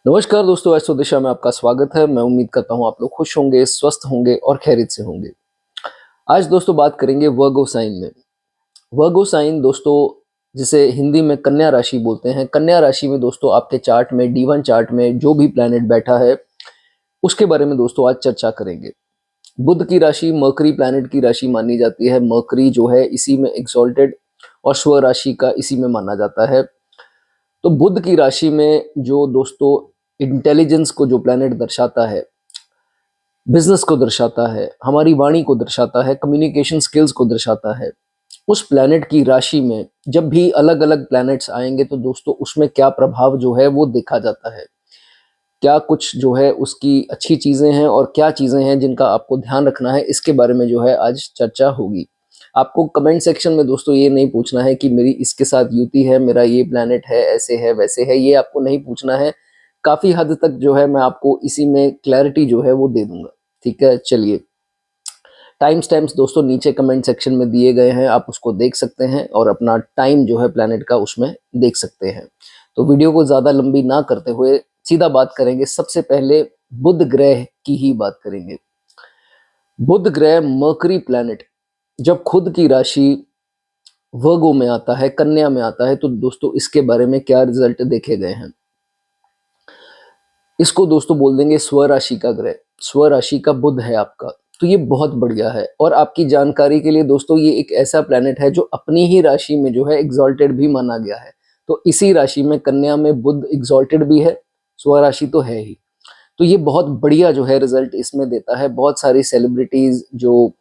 नमस्कार दोस्तों, एस्ट्रो दिशा में आपका स्वागत है। मैं उम्मीद करता हूँ आप लोग खुश होंगे, स्वस्थ होंगे और खैरियत से होंगे। आज दोस्तों बात करेंगे वर्गो साइन में। वर्गो साइन दोस्तों जिसे हिंदी में कन्या राशि बोलते हैं। कन्या राशि में दोस्तों आपके चार्ट में D1 चार्ट में जो भी प्लैनेट बैठा है उसके बारे में दोस्तों आज चर्चा करेंगे। बुध की राशि मर्करी प्लैनेट की राशि मानी जाती है। मर्करी जो है इसी में एक्सॉल्टेड और स्व राशि का इसी में माना जाता है। तो बुध की राशि में जो दोस्तों इंटेलिजेंस को जो प्लैनेट दर्शाता है, बिजनेस को दर्शाता है, हमारी वाणी को दर्शाता है, कम्युनिकेशन स्किल्स को दर्शाता है, उस प्लैनेट की राशि में जब भी अलग अलग प्लैनेट्स आएंगे तो दोस्तों उसमें क्या प्रभाव जो है वो देखा जाता है। क्या कुछ जो है उसकी अच्छी चीज़ें हैं और क्या चीज़ें हैं जिनका आपको ध्यान रखना है, इसके बारे में जो है आज चर्चा होगी। आपको कमेंट सेक्शन में दोस्तों ये नहीं पूछना है कि मेरी इसके साथ युति है, मेरा ये प्लैनेट है, ऐसे है वैसे है, ये आपको नहीं पूछना है। काफ़ी हद तक जो है मैं आपको इसी में क्लैरिटी जो है वो दे दूंगा। ठीक है, चलिए। टाइम स्टैम्प्स दोस्तों नीचे कमेंट सेक्शन में दिए गए हैं, आप उसको देख सकते हैं और अपना टाइम जो है प्लैनेट का उसमें देख सकते हैं। तो वीडियो को ज़्यादा लंबी ना करते हुए सीधा बात करेंगे। सबसे पहले बुध ग्रह की ही बात करेंगे। बुध ग्रह मर्करी प्लैनेट जब खुद की राशि वर्गो में आता है, कन्या में आता है, तो दोस्तों इसके बारे में क्या रिजल्ट देखे गए हैं। इसको दोस्तों बोल देंगे स्व राशि का ग्रह। स्व राशि का बुध है आपका, तो ये बहुत बढ़िया है। और आपकी जानकारी के लिए दोस्तों ये एक ऐसा प्लैनेट है जो अपनी ही राशि में जो है एग्जॉल्टेड भी माना गया है। तो इसी राशि में कन्या में बुध एग्जॉल्टेड भी है, स्व राशि तो है ही। तो ये बहुत बढ़िया जो है रिजल्ट इसमें देता है। बहुत सारी सेलिब्रिटीज जो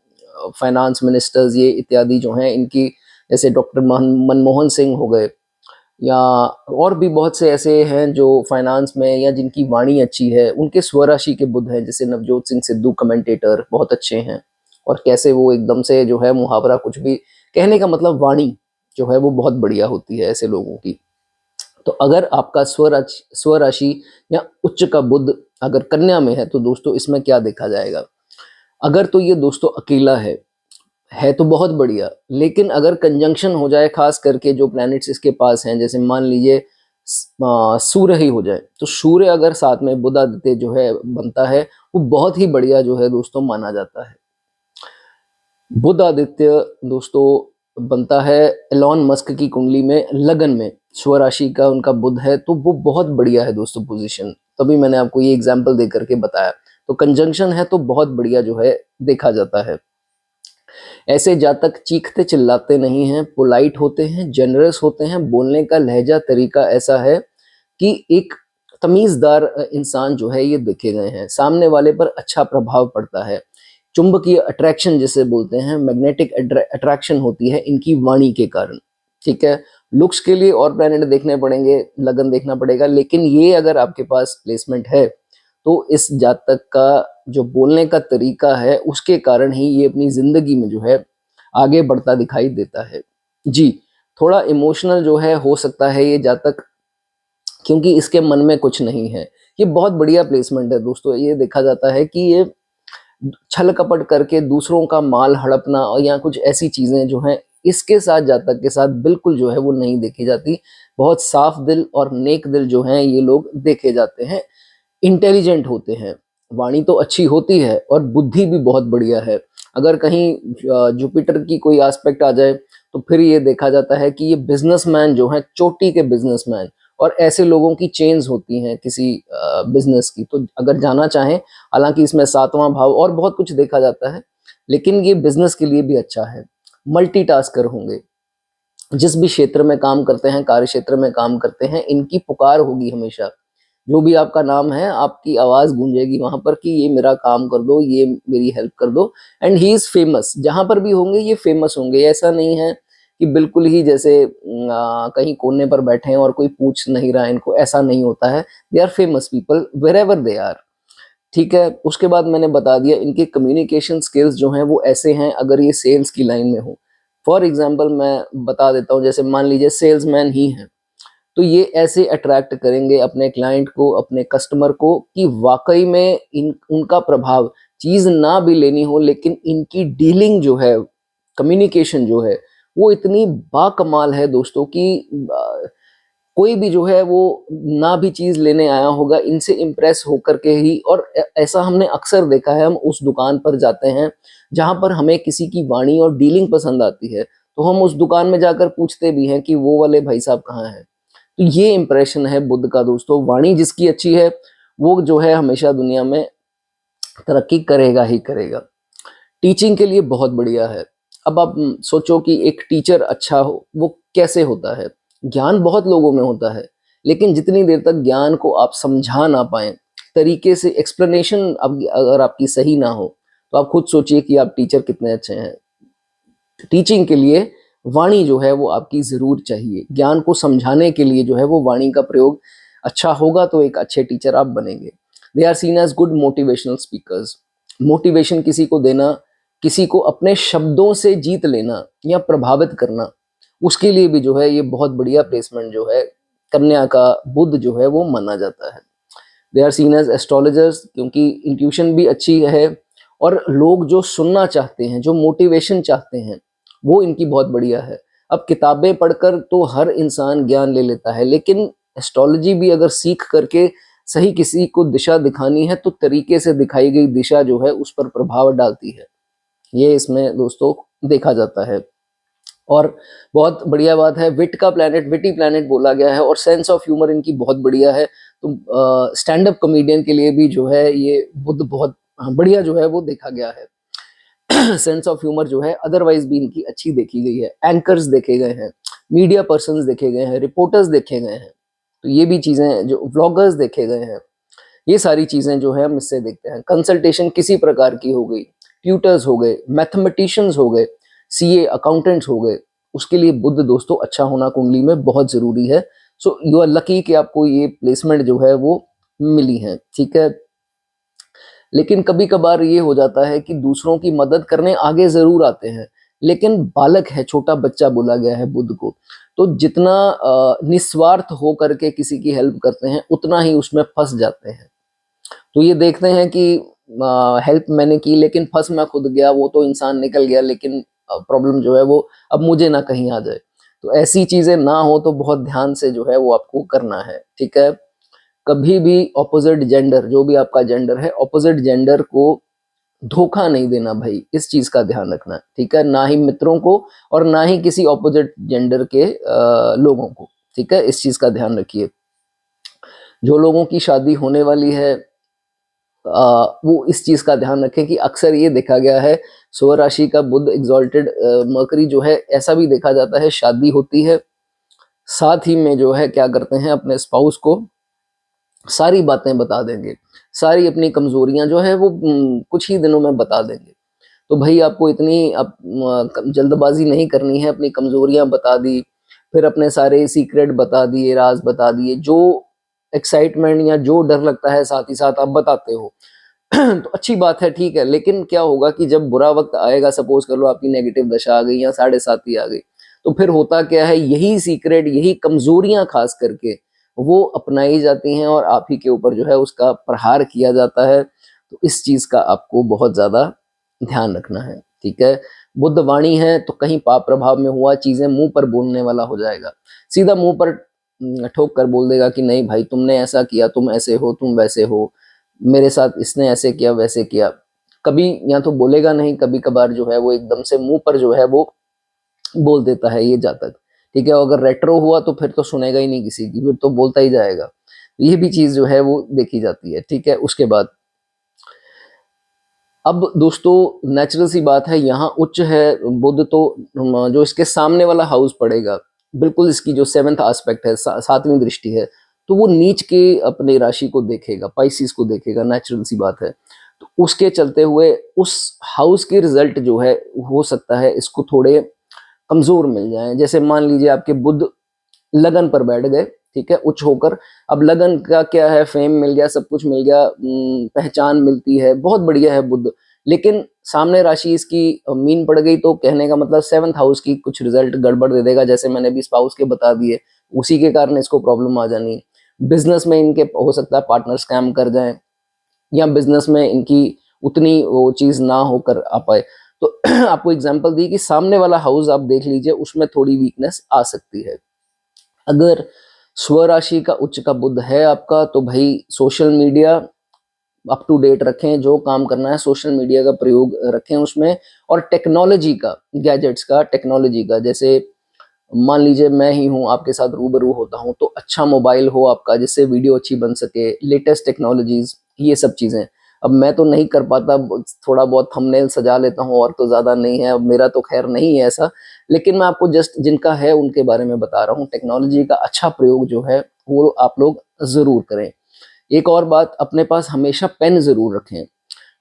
फाइनेंस मिनिस्टर्स ये इत्यादि जो हैं इनकी, जैसे डॉक्टर मनमोहन सिंह हो गए या और भी बहुत से ऐसे हैं जो फाइनेंस में या जिनकी वाणी अच्छी है, उनके स्वराशि के बुध हैं। जैसे नवजोत सिंह सिद्धू कमेंटेटर बहुत अच्छे हैं, और कैसे वो एकदम से जो है मुहावरा कुछ भी कहने का मतलब वाणी जो है वो बहुत बढ़िया होती है ऐसे लोगों की। तो अगर आपका स्वराशि या उच्च का बुध अगर कन्या में है तो दोस्तों इसमें क्या देखा जाएगा। अगर तो ये दोस्तों अकेला है तो बहुत बढ़िया। लेकिन अगर कंजंक्शन हो जाए, खास करके जो प्लैनेट्स इसके पास हैं, जैसे मान लीजिए सूर्य ही हो जाए, तो सूर्य अगर साथ में बुध आदित्य जो है बनता है, वो बहुत ही बढ़िया जो है दोस्तों माना जाता है। बुध आदित्य दोस्तों बनता है एलॉन मस्क की कुंडली में, लगन में स्वराशि का उनका बुध है, तो वो बहुत बढ़िया है दोस्तों पोजीशन। तभी मैंने आपको ये एग्जांपल दे करके बताया। तो कंजंक्शन है तो बहुत बढ़िया जो है देखा जाता है। ऐसे जातक चीखते चिल्लाते नहीं हैं, पोलाइट होते हैं, जेनरस होते हैं, बोलने का लहजा तरीका ऐसा है कि एक तमीज़दार इंसान जो है ये देखे गए हैं। सामने वाले पर अच्छा प्रभाव पड़ता है। चुंबकीय अट्रैक्शन जिसे बोलते हैं, मैग्नेटिक अट्रैक्शन होती है इनकी वाणी के कारण। ठीक है, लुक्स के लिए और प्लैनेट देखने पड़ेंगे, लगन देखना पड़ेगा, लेकिन ये अगर आपके पास प्लेसमेंट है तो इस जातक का जो बोलने का तरीका है उसके कारण ही ये अपनी जिंदगी में जो है आगे बढ़ता दिखाई देता है। जी, थोड़ा इमोशनल जो है हो सकता है ये जातक, क्योंकि इसके मन में कुछ नहीं है। ये बहुत बढ़िया प्लेसमेंट है दोस्तों। ये देखा जाता है कि ये छल कपट करके दूसरों का माल हड़पना और या कुछ ऐसी चीजें जो हैं इसके साथ, जातक के साथ बिल्कुल जो है वो नहीं देखी जाती। बहुत साफ दिल और नेक दिल जो हैं ये लोग देखे जाते हैं। इंटेलिजेंट होते हैं, वाणी तो अच्छी होती है और बुद्धि भी बहुत बढ़िया है। अगर कहीं जुपिटर की कोई एस्पेक्ट आ जाए तो फिर ये देखा जाता है कि ये बिजनेसमैन जो हैं, चोटी के बिजनेसमैन, और ऐसे लोगों की चेन्स होती हैं किसी बिजनेस की। तो अगर जाना चाहें, हालांकि इसमें सातवां भाव और बहुत कुछ देखा जाता है, लेकिन ये बिजनेस के लिए भी अच्छा है। मल्टीटास्कर होंगे, जिस भी क्षेत्र में काम करते हैं, कार्य क्षेत्र में काम करते हैं, इनकी पुकार होगी हमेशा। जो भी आपका नाम है, आपकी आवाज गूंजेगी वहां पर कि ये मेरा काम कर दो, ये मेरी हेल्प कर दो। And he is famous. जहां पर भी होंगे ये फेमस होंगे। ऐसा नहीं है कि बिल्कुल ही जैसे कहीं कोने पर बैठे हैं और कोई पूछ नहीं रहा है इनको, ऐसा नहीं होता है। They are famous people wherever they are. ठीक है, उसके बाद मैंने बता दिया इनके कम्युनिकेशन स्किल्स जो हैं वो ऐसे हैं। अगर ये सेल्स की लाइन में हो, फॉर एग्जाम्पल मैं बता देता हूँ, जैसे मान लीजिए सेल्समैन ही है, तो ये ऐसे अट्रैक्ट करेंगे अपने क्लाइंट को, अपने कस्टमर को, कि वाकई में उनका प्रभाव, चीज ना भी लेनी हो लेकिन इनकी डीलिंग जो है, कम्युनिकेशन जो है, वो इतनी बाकमाल है दोस्तों कि कोई भी जो है वो ना भी चीज़ लेने आया होगा, इनसे इम्प्रेस होकर के ही, और ऐसा हमने अक्सर देखा है, हम उस दुकान पर जाते हैं जहाँ पर हमें किसी की वाणी और डीलिंग पसंद आती है, तो हम उस दुकान में जाकर पूछते भी हैं कि वो वाले भाई साहब कहाँ हैं। तो ये इम्प्रेशन है बुद्ध का दोस्तों, वाणी जिसकी अच्छी है वो जो है हमेशा दुनिया में तरक्की करेगा ही करेगा। टीचिंग के लिए बहुत बढ़िया है। अब आप सोचो कि एक टीचर अच्छा हो, वो कैसे होता है? ज्ञान बहुत लोगों में होता है, लेकिन जितनी देर तक ज्ञान को आप समझा ना पाएँ, तरीके से एक्सप्लेनेशन अब अगर आपकी सही ना हो, तो आप खुद सोचिए कि आप टीचर कितने अच्छे हैं। टीचिंग के लिए वाणी जो है वो आपकी ज़रूर चाहिए। ज्ञान को समझाने के लिए जो है वो वाणी का प्रयोग अच्छा होगा तो एक अच्छे टीचर आप बनेंगे। They are seen as good motivational speakers. Motivation किसी को देना, किसी को अपने शब्दों से जीत लेना या प्रभावित करना, उसके लिए भी जो है ये बहुत बढ़िया प्लेसमेंट जो है कन्या का बुध जो है वो माना जाता है। They are seen as astrologers, क्योंकि इंट्यूशन भी अच्छी है, और लोग जो सुनना चाहते हैं, जो मोटिवेशन चाहते हैं, वो इनकी बहुत बढ़िया है। अब किताबें पढ़कर तो हर इंसान ज्ञान ले लेता है, लेकिन एस्ट्रोलॉजी भी अगर सीख करके सही किसी को दिशा दिखानी है, तो तरीके से दिखाई गई दिशा जो है उस पर प्रभाव डालती है। ये इसमें दोस्तों देखा जाता है। और बहुत बढ़िया बात है, विट का प्लैनेट, विटी प्लैनेट बोला गया है, और सेंस ऑफ ह्यूमर इनकी बहुत बढ़िया है। तो स्टैंड अप कॉमेडियन के लिए भी जो है ये बुध बहुत बढ़िया जो है वो देखा गया है। सेंस ऑफ ह्यूमर जो है अदरवाइज भी इनकी अच्छी देखी गई है। एंकर्स देखे गए हैं, मीडिया पर्सन्स देखे गए हैं, रिपोर्टर्स देखे गए हैं, तो ये भी चीज़ें जो व्लॉगर्स देखे गए हैं, ये सारी चीज़ें जो है हम इससे देखते हैं। कंसल्टेशन किसी प्रकार की हो गई, ट्यूटर्स हो गए, मैथमेटिशियंस हो गए, सीए अकाउंटेंट्स हो गए, उसके लिए बुध दोस्तों अच्छा होना कुंडली में बहुत ज़रूरी है। सो यू आर लकी कि आपको ये प्लेसमेंट जो है वो मिली है, ठीक है। लेकिन कभी कभार ये हो जाता है कि दूसरों की मदद करने आगे ज़रूर आते हैं, लेकिन बालक है, छोटा बच्चा बोला गया है बुध को, तो जितना निस्वार्थ हो करके किसी की हेल्प करते हैं, उतना ही उसमें फंस जाते हैं। तो ये देखते हैं कि हेल्प मैंने की लेकिन फंस मैं खुद गया, वो तो इंसान निकल गया, लेकिन प्रॉब्लम जो है वो अब मुझे ना कहीं आ जाए। तो ऐसी चीज़ें ना हो तो बहुत ध्यान से जो है वो आपको करना है, ठीक है। कभी भी ऑपोजिट जेंडर, जो भी आपका जेंडर है, ऑपोजिट जेंडर को धोखा नहीं देना भाई, इस चीज़ का ध्यान रखना, ठीक है। ना ही मित्रों को और ना ही किसी ऑपोजिट जेंडर के लोगों को, ठीक है, इस चीज़ का ध्यान रखिए। जो लोगों की शादी होने वाली है वो इस चीज़ का ध्यान रखें कि अक्सर ये देखा गया है, स्वराशि राशि का बुध एग्जॉल्टेड मरकरी जो है, ऐसा भी देखा जाता है, शादी होती है, साथ ही में जो है क्या करते हैं, अपने स्पाउस को सारी बातें बता देंगे, सारी अपनी कमजोरियां जो है वो कुछ ही दिनों में बता देंगे। तो भाई आपको इतनी जल्दबाजी नहीं करनी है, अपनी कमजोरियां बता दी, फिर अपने सारे सीक्रेट बता दिए, राज बता दिए, जो एक्साइटमेंट या जो डर लगता है साथ ही साथ आप बताते हो। तो अच्छी बात है, ठीक है, लेकिन क्या होगा कि जब बुरा वक्त आएगा, सपोज कर लो आपकी नेगेटिव दशा आ गई या 7.5 आ गई, तो फिर होता क्या है, यही सीक्रेट, यही कमजोरियां खास करके वो अपनाई जाती हैं और आप ही के ऊपर जो है उसका प्रहार किया जाता है। तो इस चीज का आपको बहुत ज्यादा ध्यान रखना है, ठीक है। बुद्ध वाणी है तो कहीं पाप प्रभाव में हुआ, चीजें मुंह पर बोलने वाला हो जाएगा, सीधा मुंह पर ठोक कर बोल देगा कि नहीं भाई तुमने ऐसा किया, तुम ऐसे हो, तुम वैसे हो, मेरे साथ इसने ऐसे किया वैसे किया। कभी या तो बोलेगा नहीं, कभी कभार जो है वो एकदम से मुंह पर जो है वो बोल देता है ये जातक, ठीक है। अगर रेट्रो हुआ तो फिर तो सुनेगा ही नहीं किसी की, फिर तो बोलता ही जाएगा। ये भी चीज जो है वो देखी जाती है, ठीक है। उसके बाद अब दोस्तों नेचुरल सी बात है, यहाँ उच्च है बुध, तो जो इसके सामने वाला हाउस पड़ेगा, बिल्कुल इसकी जो 7th एस्पेक्ट है, 7वीं दृष्टि है, तो वो नीच के अपने राशि को देखेगा, पाइसिस को देखेगा, नेचुरल सी बात है। तो उसके चलते हुए उस हाउस के रिजल्ट जो है हो सकता है इसको थोड़े कमजोर मिल जाए। जैसे मान लीजिए आपके बुध लगन पर बैठ गए, ठीक है, उच्च होकर। अब लगन का क्या है, फेम मिल गया, सब कुछ मिल गया, पहचान मिलती है, बहुत बढ़िया है बुध, लेकिन सामने राशि इसकी मीन पड़ गई, तो कहने का मतलब 7th हाउस की कुछ रिजल्ट गड़बड़ दे देगा, जैसे मैंने भी स्पाउस के बता दिए, उसी के कारण इसको प्रॉब्लम आ जानी। बिजनेस में इनके हो सकता है पार्टनर स्कैम कर जाए, या बिजनेस में इनकी उतनी वो चीज ना होकर आ पाए। तो आपको एग्जांपल दी कि सामने वाला हाउस आप देख लीजिए, उसमें थोड़ी वीकनेस आ सकती है। अगर स्वराशि का उच्च का बुध है आपका, तो भाई social media up to date रखें, जो काम करना है सोशल मीडिया का प्रयोग रखें उसमें। और टेक्नोलॉजी का, गैजेट्स का, टेक्नोलॉजी का, जैसे मान लीजिए मैं ही हूँ आपके साथ रूबरू होता हूँ, तो अच्छा मोबाइल हो आपका जिससे वीडियो अच्छी बन सके, लेटेस्ट टेक्नोलॉजीज, ये सब चीज़ें। अब मैं तो नहीं कर पाता, थोड़ा बहुत थंबनेल सजा लेता हूँ और तो ज़्यादा नहीं है, अब मेरा तो खैर नहीं है ऐसा, लेकिन मैं आपको जस्ट जिनका है उनके बारे में बता रहा हूँ। टेक्नोलॉजी का अच्छा प्रयोग जो है वो आप लोग ज़रूर करें। एक और बात, अपने पास हमेशा पेन ज़रूर रखें।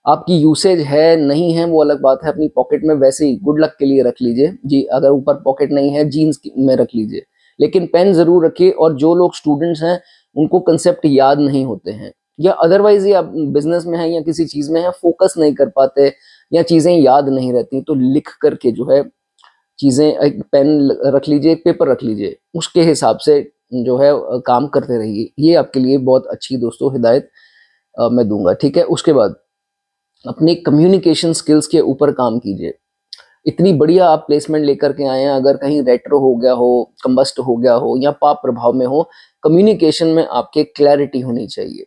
आपकी यूसेज है नहीं है वो अलग बात है, अपनी पॉकेट में वैसे ही गुड लक के लिए रख लीजिए जी, अगर ऊपर पॉकेट नहीं है जीन्स में रख लीजिए, लेकिन पेन ज़रूर रखिए। और जो लोग स्टूडेंट्स हैं उनको कंसेप्ट याद नहीं होते हैं, या अदरवाइज ही आप बिजनेस में हैं या किसी चीज़ में हैं, फोकस नहीं कर पाते या चीज़ें याद नहीं रहती, तो लिख करके जो है चीज़ें, एक पेन रख लीजिए, एक पेपर रख लीजिए, उसके हिसाब से जो है काम करते रहिए। ये आपके लिए बहुत अच्छी दोस्तों हिदायत मैं दूंगा, ठीक है। उसके बाद अपनी कम्युनिकेशन स्किल्स के ऊपर काम कीजिए। इतनी बढ़िया आप प्लेसमेंट लेकर के आए हैं, अगर कहीं रेट्रो हो गया हो, कंबस्ट हो गया हो या पाप प्रभाव में हो, कम्युनिकेशन में आपके क्लैरिटी होनी चाहिए।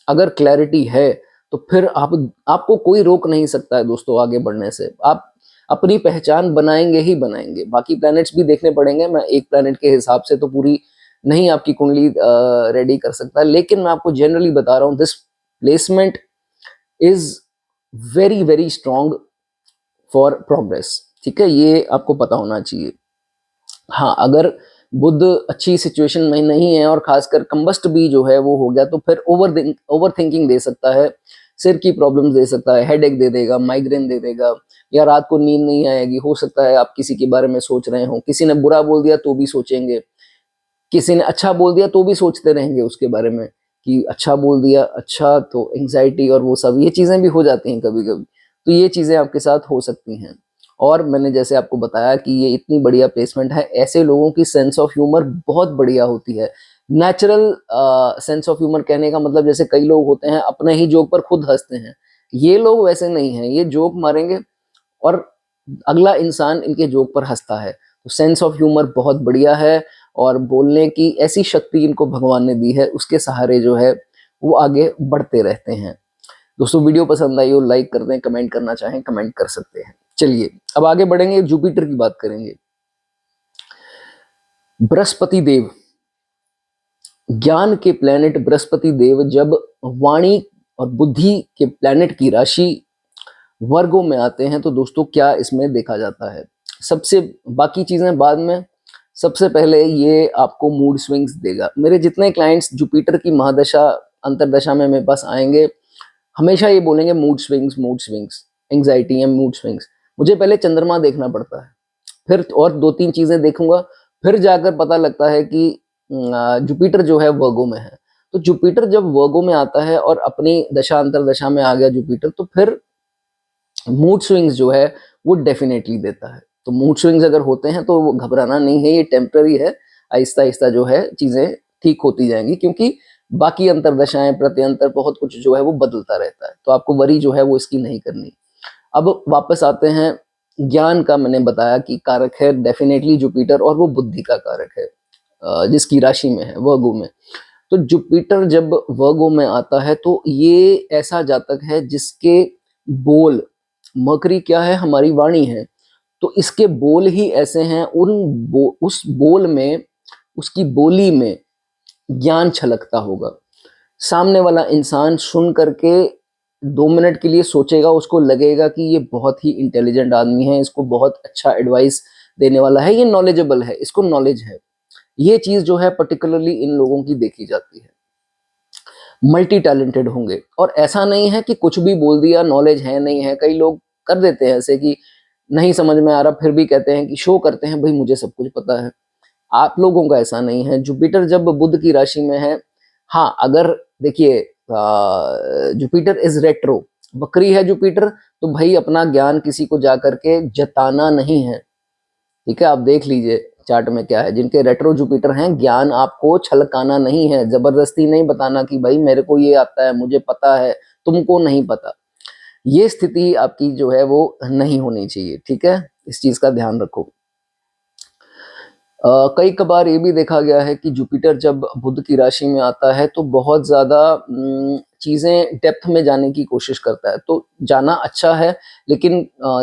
अगर क्लैरिटी है तो फिर आपको कोई रोक नहीं सकता है दोस्तों आगे बढ़ने से। आप अपनी पहचान बनाएंगे ही बनाएंगे। बाकी प्लैनेट्स भी देखने पड़ेंगे, मैं एक प्लैनेट के हिसाब से तो पूरी नहीं आपकी कुंडली रेडी कर सकता, लेकिन मैं आपको जनरली बता रहा हूँ, this placement is very very strong for progress, ठीक है, ये आपको पता होना चाहिए। हाँ, अगर बुध अच्छी सिचुएशन में नहीं है और खासकर कंबस्ट भी जो है वो हो गया, तो फिर ओवर थिंकिंग दे सकता है, सिर की प्रॉब्लम्स दे सकता है, हेडेक दे देगा, माइग्रेन दे देगा, या रात को नींद नहीं आएगी। हो सकता है आप किसी के बारे में सोच रहे हो, किसी ने बुरा बोल दिया तो भी सोचेंगे, किसी ने अच्छा बोल दिया तो भी सोचते रहेंगे उसके बारे में कि अच्छा बोल दिया, अच्छा, तो एंग्जाइटी और वो सब ये चीज़ें भी हो जाती हैं कभी कभी। तो ये चीज़ें आपके साथ हो सकती हैं। और मैंने जैसे आपको बताया कि ये इतनी बढ़िया प्लेसमेंट है, ऐसे लोगों की सेंस ऑफ ह्यूमर बहुत बढ़िया होती है। नेचुरल सेंस ऑफ ह्यूमर कहने का मतलब, जैसे कई लोग होते हैं अपने ही जोक पर खुद हंसते हैं, ये लोग वैसे नहीं हैं। ये जोक मारेंगे और अगला इंसान इनके जोक पर हंसता है। तो सेंस ऑफ ह्यूमर बहुत बढ़िया है, और बोलने की ऐसी शक्ति इनको भगवान ने दी है, उसके सहारे जो है वो आगे बढ़ते रहते हैं। दोस्तों वीडियो पसंद आई हो लाइक कर दें, कमेंट करना चाहें कमेंट कर सकते हैं। चलिए अब आगे बढ़ेंगे, जुपिटर की बात करेंगे। बृहस्पति देव, ज्ञान के प्लेनेट बृहस्पति देव जब वाणी और बुद्धि के प्लेनेट की राशि वर्गों में आते हैं, तो दोस्तों क्या इसमें देखा जाता है। सबसे, बाकी चीजें बाद में, सबसे पहले ये आपको मूड स्विंग्स देगा। मेरे जितने क्लाइंट्स जुपिटर की महादशा अंतरदशा में मेरे पास आएंगे, हमेशा ये बोलेंगे mood swings, mood swings, anxiety या मूड स्विंग्स। मुझे पहले चंद्रमा देखना पड़ता है, फिर और दो तीन चीजें देखूंगा, फिर जाकर पता लगता है कि जुपिटर जो है वर्गों में है। तो जुपिटर जब वर्गों में आता है और अपनी दशा अंतरदशा में आ गया जुपिटर, तो फिर मूड स्विंग्स जो है वो डेफिनेटली देता है। तो मूड स्विंग्स अगर होते हैं तो वो घबराना नहीं है, ये टेम्पररी है, आहिस्ता आहिस्ता जो है चीजें ठीक होती जाएंगी, क्योंकि बाकी अंतरदशाएं प्रत्यंतर बहुत कुछ जो है वो बदलता रहता है। तो आपको वरी जो है वो इसकी नहीं करनी। अब वापस आते हैं, ज्ञान का मैंने बताया कि कारक है डेफिनेटली जुपिटर, और वो बुद्धि का कारक है जिसकी राशि में है वर्गों में। तो जुपिटर जब वर्गों में आता है तो ये ऐसा जातक है जिसके बोल, मकरी क्या है, हमारी वाणी है, तो इसके बोल ही ऐसे हैं, उस बोल में, उसकी बोली में ज्ञान छलकता होगा। सामने वाला इंसान सुन करके 2 मिनट के लिए सोचेगा, उसको लगेगा कि ये बहुत ही इंटेलिजेंट आदमी है, इसको बहुत अच्छा एडवाइस देने वाला है, ये नॉलेजेबल है, इसको नॉलेज है। ये चीज जो है पर्टिकुलरली इन लोगों की देखी जाती है। मल्टी टैलेंटेड होंगे, और ऐसा नहीं है कि कुछ भी बोल दिया, नॉलेज है नहीं है। कई लोग कर देते हैं ऐसे कि नहीं समझ में आ रहा, फिर भी कहते हैं कि शो करते हैं भाई मुझे सब कुछ पता है। आप लोगों का ऐसा नहीं है। जुपिटर जब बुध की राशि में है, हाँ, अगर देखिए जुपिटर इज रेट्रो, वक्री है जुपिटर, तो भाई अपना ज्ञान किसी को जा करके जताना नहीं है, ठीक है। आप देख लीजिए चार्ट में क्या है, जिनके रेट्रो जुपिटर हैं, ज्ञान आपको छलकाना नहीं है, जबरदस्ती नहीं बताना कि भाई मेरे को ये आता है, मुझे पता है, तुमको नहीं पता। ये स्थिति आपकी जो है वो नहीं होनी चाहिए, ठीक है, इस चीज का ध्यान रखो। कई कबार ये भी देखा गया है कि जुपिटर जब बुध की राशि में आता है तो बहुत ज़्यादा चीज़ें डेप्थ में जाने की कोशिश करता है। तो जाना अच्छा है, लेकिन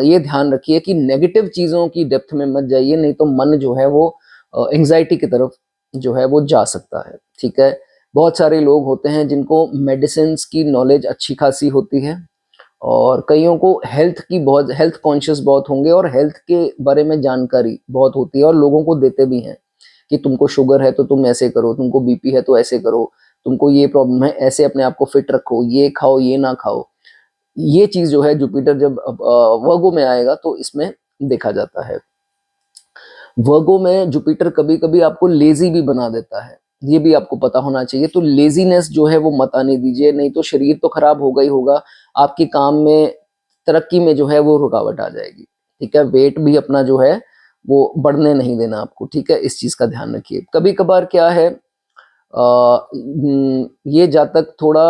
ये ध्यान रखिए कि नेगेटिव चीज़ों की डेप्थ में मत जाइए, नहीं तो मन जो है वो एंग्जायटी की तरफ जो है वो जा सकता है, ठीक है? बहुत सारे लोग होते हैं जिनको मेडिसिन्स की नॉलेज अच्छी खासी होती है, और कईयों को हेल्थ कॉन्शियस बहुत होंगे और हेल्थ के बारे में जानकारी बहुत होती है और लोगों को देते भी हैं कि तुमको शुगर है तो तुम ऐसे करो, तुमको बीपी है तो ऐसे करो, तुमको ये प्रॉब्लम है ऐसे अपने आप को फिट रखो, ये खाओ ये ना खाओ। ये चीज़ जो है जुपिटर जब वर्गो में आएगा तो इसमें देखा जाता है। वर्गो में जुपिटर कभी-कभी आपको लेज़ी भी बना देता है, ये भी आपको पता होना चाहिए। तो लेज़ीनेस जो है वो मत आने दीजिए, नहीं तो शरीर तो खराब होगा ही होगा, आपके काम में, तरक्की में जो है वो रुकावट आ जाएगी, ठीक है? वेट भी अपना जो है वो बढ़ने नहीं देना आपको, ठीक है? इस चीज़ का ध्यान रखिए। कभी-कभार क्या है, ये जातक थोड़ा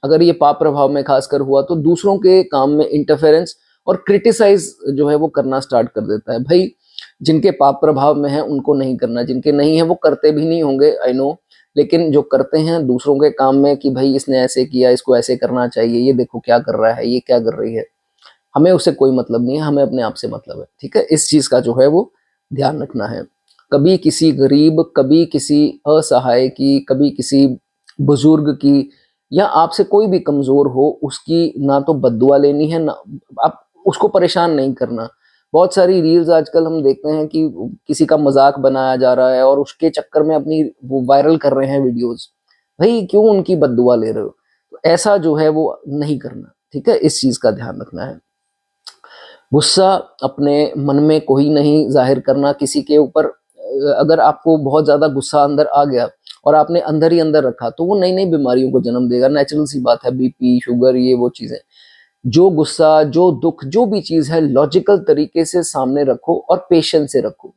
अगर ये पाप प्रभाव में खासकर हुआ तो दूसरों के काम में इंटरफेरेंस और क्रिटिसाइज़ जो है वो करना स्टार्ट कर देता है। भई जिनके पाप प्रभाव में है उनको नहीं करना, जिनके नहीं है वो करते भी नहीं होंगे, आई नो, लेकिन जो करते हैं दूसरों के काम में कि भाई इसने ऐसे किया, इसको ऐसे करना चाहिए, ये देखो क्या कर रहा है, ये क्या कर रही है, हमें उससे कोई मतलब नहीं है, हमें अपने आप से मतलब है, ठीक है? इस चीज़ का जो है वो ध्यान रखना है। कभी किसी गरीब, कभी किसी असहाय की, कभी किसी बुजुर्ग की, या आपसे कोई भी कमज़ोर हो उसकी ना तो बद्दुआ लेनी है, ना आप उसको परेशान नहीं करना। बहुत सारी रील्स आजकल हम देखते हैं कि किसी का मज़ाक बनाया जा रहा है और उसके चक्कर में अपनी वो वायरल कर रहे हैं वीडियोज़। भई क्यों उनकी बद्दुआ ले रहे हो? तो ऐसा जो है वो नहीं करना, ठीक है? इस चीज़ का ध्यान रखना है। गुस्सा अपने मन में कोई नहीं ज़ाहिर करना किसी के ऊपर। अगर आपको बहुत ज़्यादा गुस्सा अंदर आ गया और आपने अंदर ही अंदर रखा तो वो नई-नई बीमारियों को जन्म देगा, नेचुरल सी बात है, बीपी, शुगर, ये वो चीज़ें। जो गुस्सा, जो दुःख, जो भी चीज़ है लॉजिकल तरीके से सामने रखो और पेशेंस से रखो।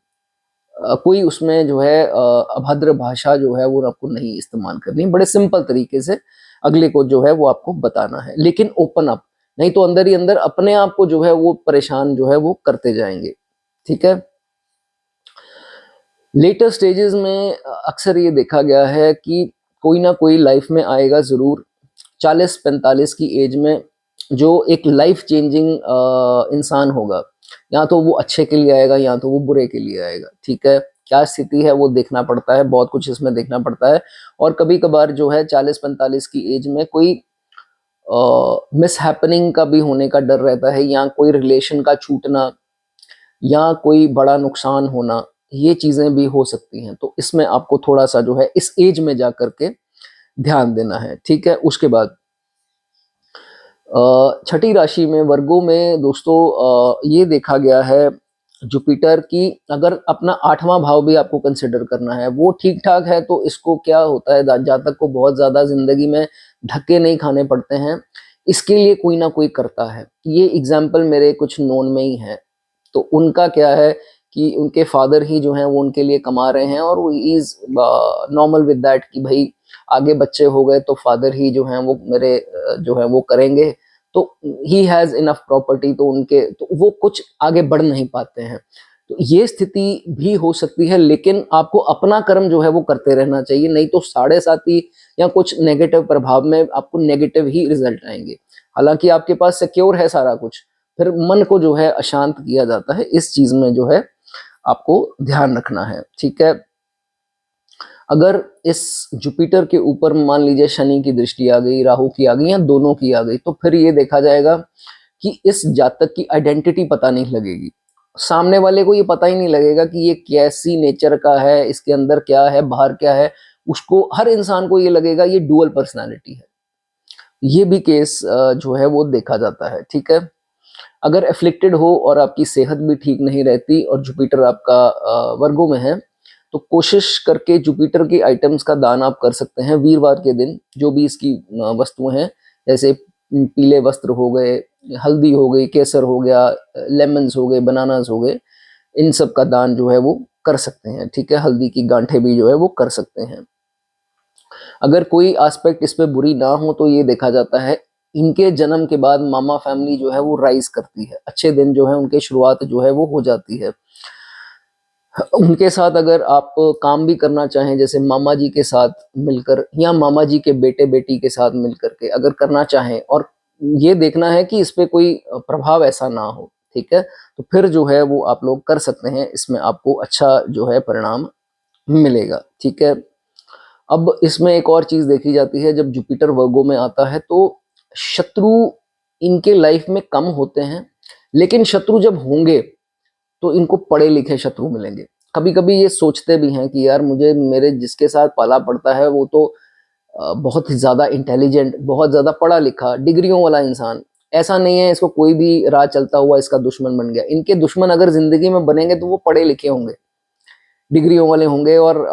कोई उसमें जो है अभद्र भाषा जो है वो आपको नहीं इस्तेमाल करनी, बड़े सिंपल तरीके से अगले को जो है वो आपको बताना है, लेकिन ओपन अप, नहीं तो अंदर ही अंदर अपने आप को जो है वो परेशान जो है वो करते जाएंगे, ठीक है? लेटर स्टेजेस में अक्सर ये देखा गया है कि कोई ना कोई लाइफ में आएगा ज़रूर, 40-45 की एज में, जो एक लाइफ चेंजिंग इंसान होगा। या तो वो अच्छे के लिए आएगा या तो वो बुरे के लिए आएगा, ठीक है? क्या स्थिति है वो देखना पड़ता है, बहुत कुछ इसमें देखना पड़ता है। और कभी-कभार जो है 40-45 की एज में कोई मिसहैपनिंग का भी होने का डर रहता है, या कोई रिलेशन का छूटना, या कोई बड़ा नुकसान होना, ये चीज़ें भी हो सकती हैं। तो इसमें आपको थोड़ा-सा जो है इस एज में जाकर के ध्यान देना है, ठीक है? उसके बाद छठी राशि में वर्गो में दोस्तों ये देखा गया है जुपिटर की, अगर अपना 8वां भाव भी आपको कंसिडर करना है, वो ठीक-ठाक है तो इसको क्या होता है, जातक को बहुत ज़्यादा ज़िंदगी में धक्के नहीं खाने पड़ते हैं, इसके लिए कोई ना कोई करता है। ये एग्ज़ाम्पल मेरे कुछ नोन में ही हैं। तो उनका क्या है कि उनके फादर ही जो हैं वो उनके लिए कमा रहे हैं, और वो he is normal with that कि भई आगे बच्चे हो गए तो फादर ही जो हैं वो मेरे जो है वो करेंगे। तो ही हैज़ इनफ प्रॉपर्टी, तो उनके तो वो कुछ आगे बढ़ नहीं पाते हैं। तो ये स्थिति भी हो सकती है, लेकिन आपको अपना कर्म जो है वो करते रहना चाहिए, नहीं तो साढ़े साती या कुछ नेगेटिव प्रभाव में आपको नेगेटिव ही रिज़ल्ट आएँगे। हालाँकि आपके पास सिक्योर है सारा कुछ, फिर मन को जो है अशांत किया जाता है, इस चीज़ में जो है आपको ध्यान रखना है, ठीक है? अगर इस जुपिटर के ऊपर मान लीजिए शनि की दृष्टि आ गई, राहु की आ गई या दोनों की आ गई, तो फिर ये देखा जाएगा कि इस जातक की आइडेंटिटी पता नहीं लगेगी। सामने वाले को ये पता ही नहीं लगेगा कि ये कैसी नेचर का है, इसके अंदर क्या है, बाहर क्या है। उसको, हर इंसान को ये लगेगा ये डुअल पर्सनैलिटी है। ये भी केस जो है वो देखा जाता है, ठीक है? अगर एफ्लिक्टेड हो और आपकी सेहत भी ठीक नहीं रहती और जुपिटर आपका वर्गों में है, तो कोशिश करके जुपिटर की आइटम्स का दान आप कर सकते हैं वीरवार के दिन। जो भी इसकी वस्तुएं हैं, जैसे पीले वस्त्र हो गए, हल्दी हो गई, केसर हो गया, लेमन्स हो गए, बनानास हो गए, इन सब का दान जो है वो कर सकते हैं, ठीक है? हल्दी की गांठें भी जो है वो कर सकते हैं। अगर कोई एस्पेक्ट इस पे बुरी ना हो तो ये देखा जाता है इनके जन्म के बाद मामा फैमिली जो है वो राइज करती है, अच्छे दिन जो है उनके शुरुआत जो है वो हो जाती है। उनके साथ अगर आप काम भी करना चाहें, जैसे मामा जी के साथ मिलकर या मामा जी के बेटे बेटी के साथ मिलकर के अगर करना चाहें, और ये देखना है कि इस पे कोई प्रभाव ऐसा ना हो, ठीक है, तो फिर जो है वो आप लोग कर सकते हैं, इसमें आपको अच्छा जो है परिणाम मिलेगा, ठीक है। अब इसमें एक और चीज देखी जाती है, जब जुपिटर वर्गो में आता है तो शत्रु इनके लाइफ में कम होते हैं, लेकिन शत्रु जब होंगे तो इनको पढ़े लिखे शत्रु मिलेंगे। कभी कभी ये सोचते भी हैं कि यार मुझे मेरे जिसके साथ पाला पड़ता है वो तो बहुत ही ज्यादा इंटेलिजेंट, बहुत ज्यादा पढ़ा लिखा, डिग्रियों वाला इंसान, ऐसा नहीं है इसको कोई भी राह चलता हुआ इसका दुश्मन बन गया। इनके दुश्मन अगर जिंदगी में बनेंगे तो वो पढ़े लिखे होंगे, डिग्रियों वाले होंगे, और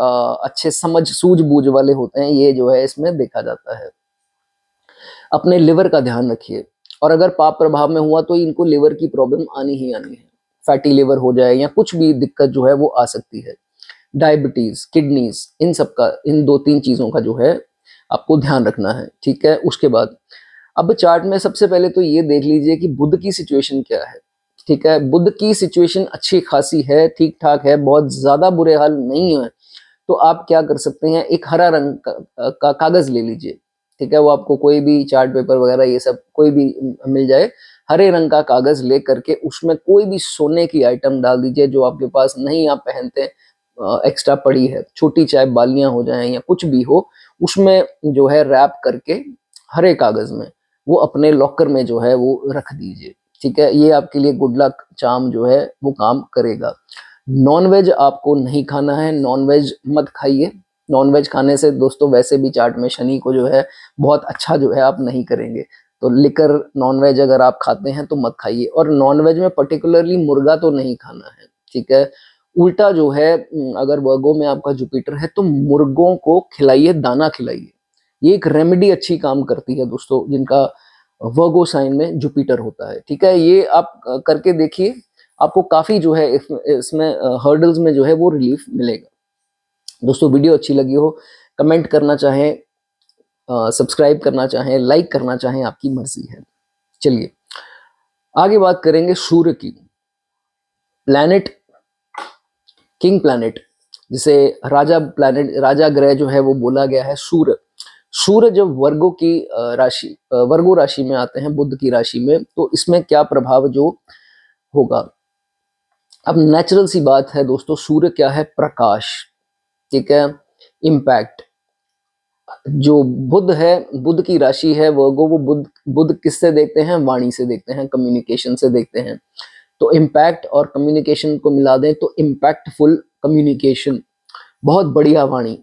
अच्छे समझ सूझबूझ वाले होते हैं, ये जो है इसमें देखा जाता है। अपने लिवर का ध्यान रखिए, और अगर पाप प्रभाव में हुआ तो इनको लिवर की प्रॉब्लम आनी ही आनी है, फैटी लिवर हो जाए या कुछ भी दिक्कत जो है वो आ सकती है। डायबिटीज, किडनीज, इन सब का, इन दो तीन चीजों का जो है आपको ध्यान रखना है, ठीक है। उसके बाद अब चार्ट में सबसे पहले तो ये देख लीजिए कि बुध की सिचुएशन क्या है, ठीक है। बुध की सिचुएशन अच्छी खासी है, ठीक ठाक है, बहुत ज्यादा बुरे हाल नहीं है। तो आप क्या कर सकते हैं, एक हरा रंग का कागज ले लीजिए, ठीक है। वो आपको कोई भी चार्ट पेपर वगैरह ये सब कोई भी मिल जाए, हरे रंग का कागज ले करके उसमें कोई भी सोने की आइटम डाल दीजिए जो आपके पास नहीं आप पहनते, एक्स्ट्रा पड़ी है, छोटी चाहे बालियां हो जाएं या कुछ भी हो, उसमें जो है रैप करके हरे कागज में वो अपने लॉकर में जो है वो रख दीजिए, ठीक है। ये आपके लिए गुड लक चार्म जो है वो काम करेगा। नॉन वेज आपको नहीं खाना है, नॉन वेज मत खाइए। नॉन वेज खाने से दोस्तों वैसे भी चार्ट में शनि को जो है बहुत अच्छा जो है आप नहीं करेंगे, तो लिकर नॉन वेज अगर आप खाते हैं तो मत खाइए, और नॉन वेज में पर्टिकुलरली मुर्गा तो नहीं खाना है, ठीक है। उल्टा जो है अगर वर्गो में आपका जुपिटर है तो मुर्गों को खिलाइए, दाना खिलाइए। ये एक रेमेडी अच्छी काम करती है दोस्तों जिनका वर्गो साइन में जुपिटर होता है, ठीक है। ये आप करके देखिए, आपको काफी जो है इसमें हर्डल्स में जो है वो रिलीफ मिलेगा। दोस्तों वीडियो अच्छी लगी हो, कमेंट करना चाहें, सब्सक्राइब करना चाहें, लाइक करना चाहें, आपकी मर्जी है। चलिए आगे बात करेंगे सूर्य की। प्लैनेट, किंग प्लैनेट, जिसे राजा प्लैनेट, राजा ग्रह जो है वो बोला गया है सूर्य। सूर्य जब वर्गो की राशि, वर्गो राशि में आते हैं, बुध की राशि में, तो इसमें क्या प्रभाव जो होगा। अब नेचुरल सी बात है दोस्तों, सूर्य क्या है, प्रकाश, ठीक है, इम्पैक्ट। जो बुध है, बुध की राशि है वर्गो, वो बुध बुध किससे देखते हैं, वाणी से देखते हैं, कम्युनिकेशन से देखते हैं। तो इम्पैक्ट और कम्युनिकेशन को मिला दें तो इम्पैक्टफुल कम्युनिकेशन, बहुत बढ़िया वाणी,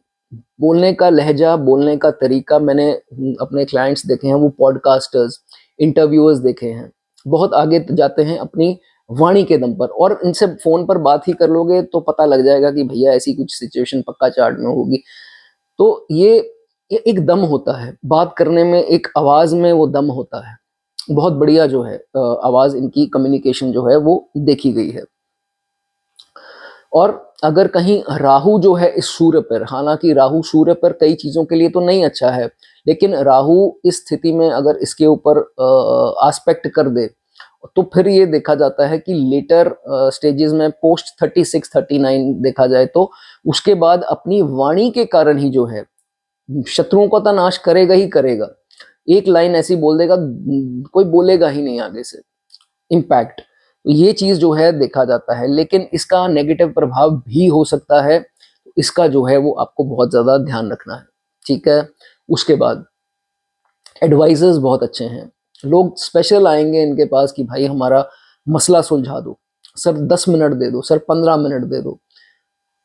बोलने का लहजा, बोलने का तरीका। मैंने अपने क्लाइंट्स देखे हैं, वो पॉडकास्टर्स, इंटरव्यूअर्स देखे हैं, बहुत आगे जाते हैं अपनी वाणी के दम पर, और इनसे फोन पर बात ही कर लोगे तो पता लग जाएगा कि भैया ऐसी कुछ सिचुएशन पक्का चार्ट में होगी। तो ये एक दम होता है बात करने में, एक आवाज में वो दम होता है। बहुत बढ़िया जो है आवाज, इनकी कम्युनिकेशन जो है वो देखी गई है। और अगर कहीं राहु जो है इस सूर्य पर, हालांकि राहु सूर्य पर कई चीजों के लिए तो नहीं अच्छा है, लेकिन राहु इस स्थिति में अगर इसके ऊपर आस्पेक्ट कर दे तो फिर ये देखा जाता है कि लेटर स्टेजेस में, पोस्ट 36 39 देखा जाए तो, उसके बाद अपनी वाणी के कारण ही जो है शत्रुओं का तो नाश करेगा ही करेगा। एक लाइन ऐसी बोल देगा, कोई बोलेगा ही नहीं आगे से। इम्पैक्ट, ये चीज जो है देखा जाता है, लेकिन इसका नेगेटिव प्रभाव भी हो सकता है, इसका जो है वो आपको बहुत ज्यादा ध्यान रखना है, ठीक है। उसके बाद एडवाइजर्स बहुत अच्छे हैं, लोग स्पेशल आएंगे इनके पास कि भाई हमारा मसला सुलझा दो सर, 10 मिनट दे दो सर, 15 मिनट दे दो।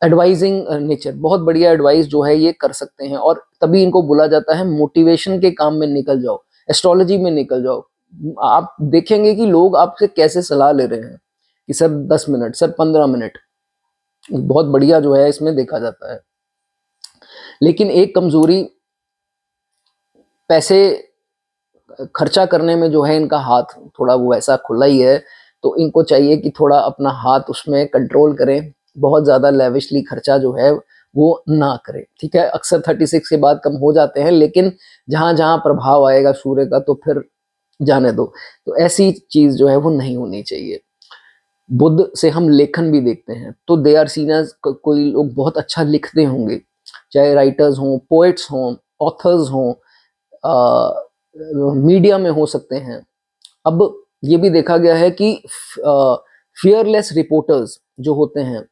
एडवाइजिंग नेचर, बहुत बढ़िया एडवाइस जो है ये कर सकते हैं, और तभी इनको बोला जाता है मोटिवेशन के काम में निकल जाओ, एस्ट्रोलॉजी में निकल जाओ। आप देखेंगे कि लोग आपसे कैसे सलाह ले रहे हैं कि सर 10 मिनट, सर 15 मिनट, बहुत बढ़िया जो है इसमें देखा जाता है। लेकिन एक कमजोरी, पैसे खर्चा करने में जो है इनका हाथ थोड़ा वो ऐसा खुला ही है, तो इनको चाहिए कि थोड़ा अपना हाथ उसमें कंट्रोल करें, बहुत ज्यादा लेविशली खर्चा जो है वो ना करें, ठीक है। अक्सर 36 के बाद कम हो जाते हैं, लेकिन जहां जहां प्रभाव आएगा सूर्य का तो फिर जाने दो, तो ऐसी चीज जो है वो नहीं होनी चाहिए। बुध से हम लेखन भी देखते हैं, तो दे आर सीन एज, कोई लोग बहुत अच्छा लिखते होंगे, चाहे राइटर्स हों, पोएट्स हों, ऑथर्स हों, मीडिया में हो सकते हैं। अब ये भी देखा गया है कि फियरलेस रिपोर्टर्स जो होते हैं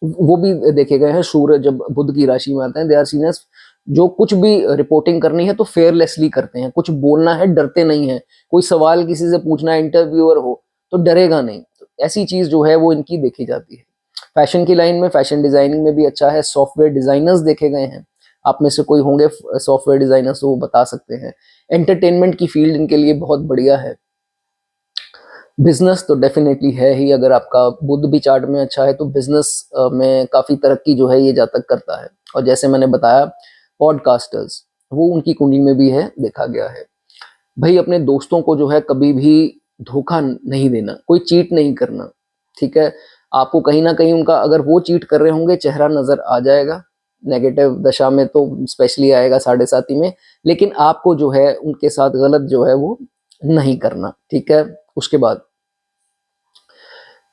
वो भी देखे गए हैं, सूर्य जब बुध की राशि में आते हैं, दे आर सीन एज, जो कुछ भी रिपोर्टिंग करनी है तो फेयरलेसली करते हैं, कुछ बोलना है डरते नहीं है, कोई सवाल किसी से पूछना है, इंटरव्यूअर हो तो डरेगा नहीं, तो ऐसी चीज जो है वो इनकी देखी जाती है। फैशन की लाइन में, फैशन डिजाइनिंग में भी अच्छा है, सॉफ्टवेयर डिजाइनर्स देखे गए हैं, आप में से कोई होंगे सॉफ्टवेयर डिजाइनर्स तो वो बता सकते हैं। एंटरटेनमेंट की फील्ड इनके लिए बहुत बढ़िया है। बिजनेस तो डेफिनेटली है ही, अगर आपका बुध भी चार्ट में अच्छा है तो बिजनेस में काफी तरक्की जो है ये जातक करता है। और जैसे मैंने बताया, पॉडकास्टर्स वो उनकी कुंडली में भी है, देखा गया है। भाई अपने दोस्तों को जो है कभी भी धोखा नहीं देना, कोई चीट नहीं करना, ठीक है। आपको कहीं ना कहीं उनका, अगर वो चीट कर रहे होंगे, चेहरा नजर आ जाएगा, नेगेटिव दशा में तो स्पेशली आएगा साढ़े साथी में, लेकिन आपको जो है उनके साथ गलत जो है वो नहीं करना, ठीक है। उसके बाद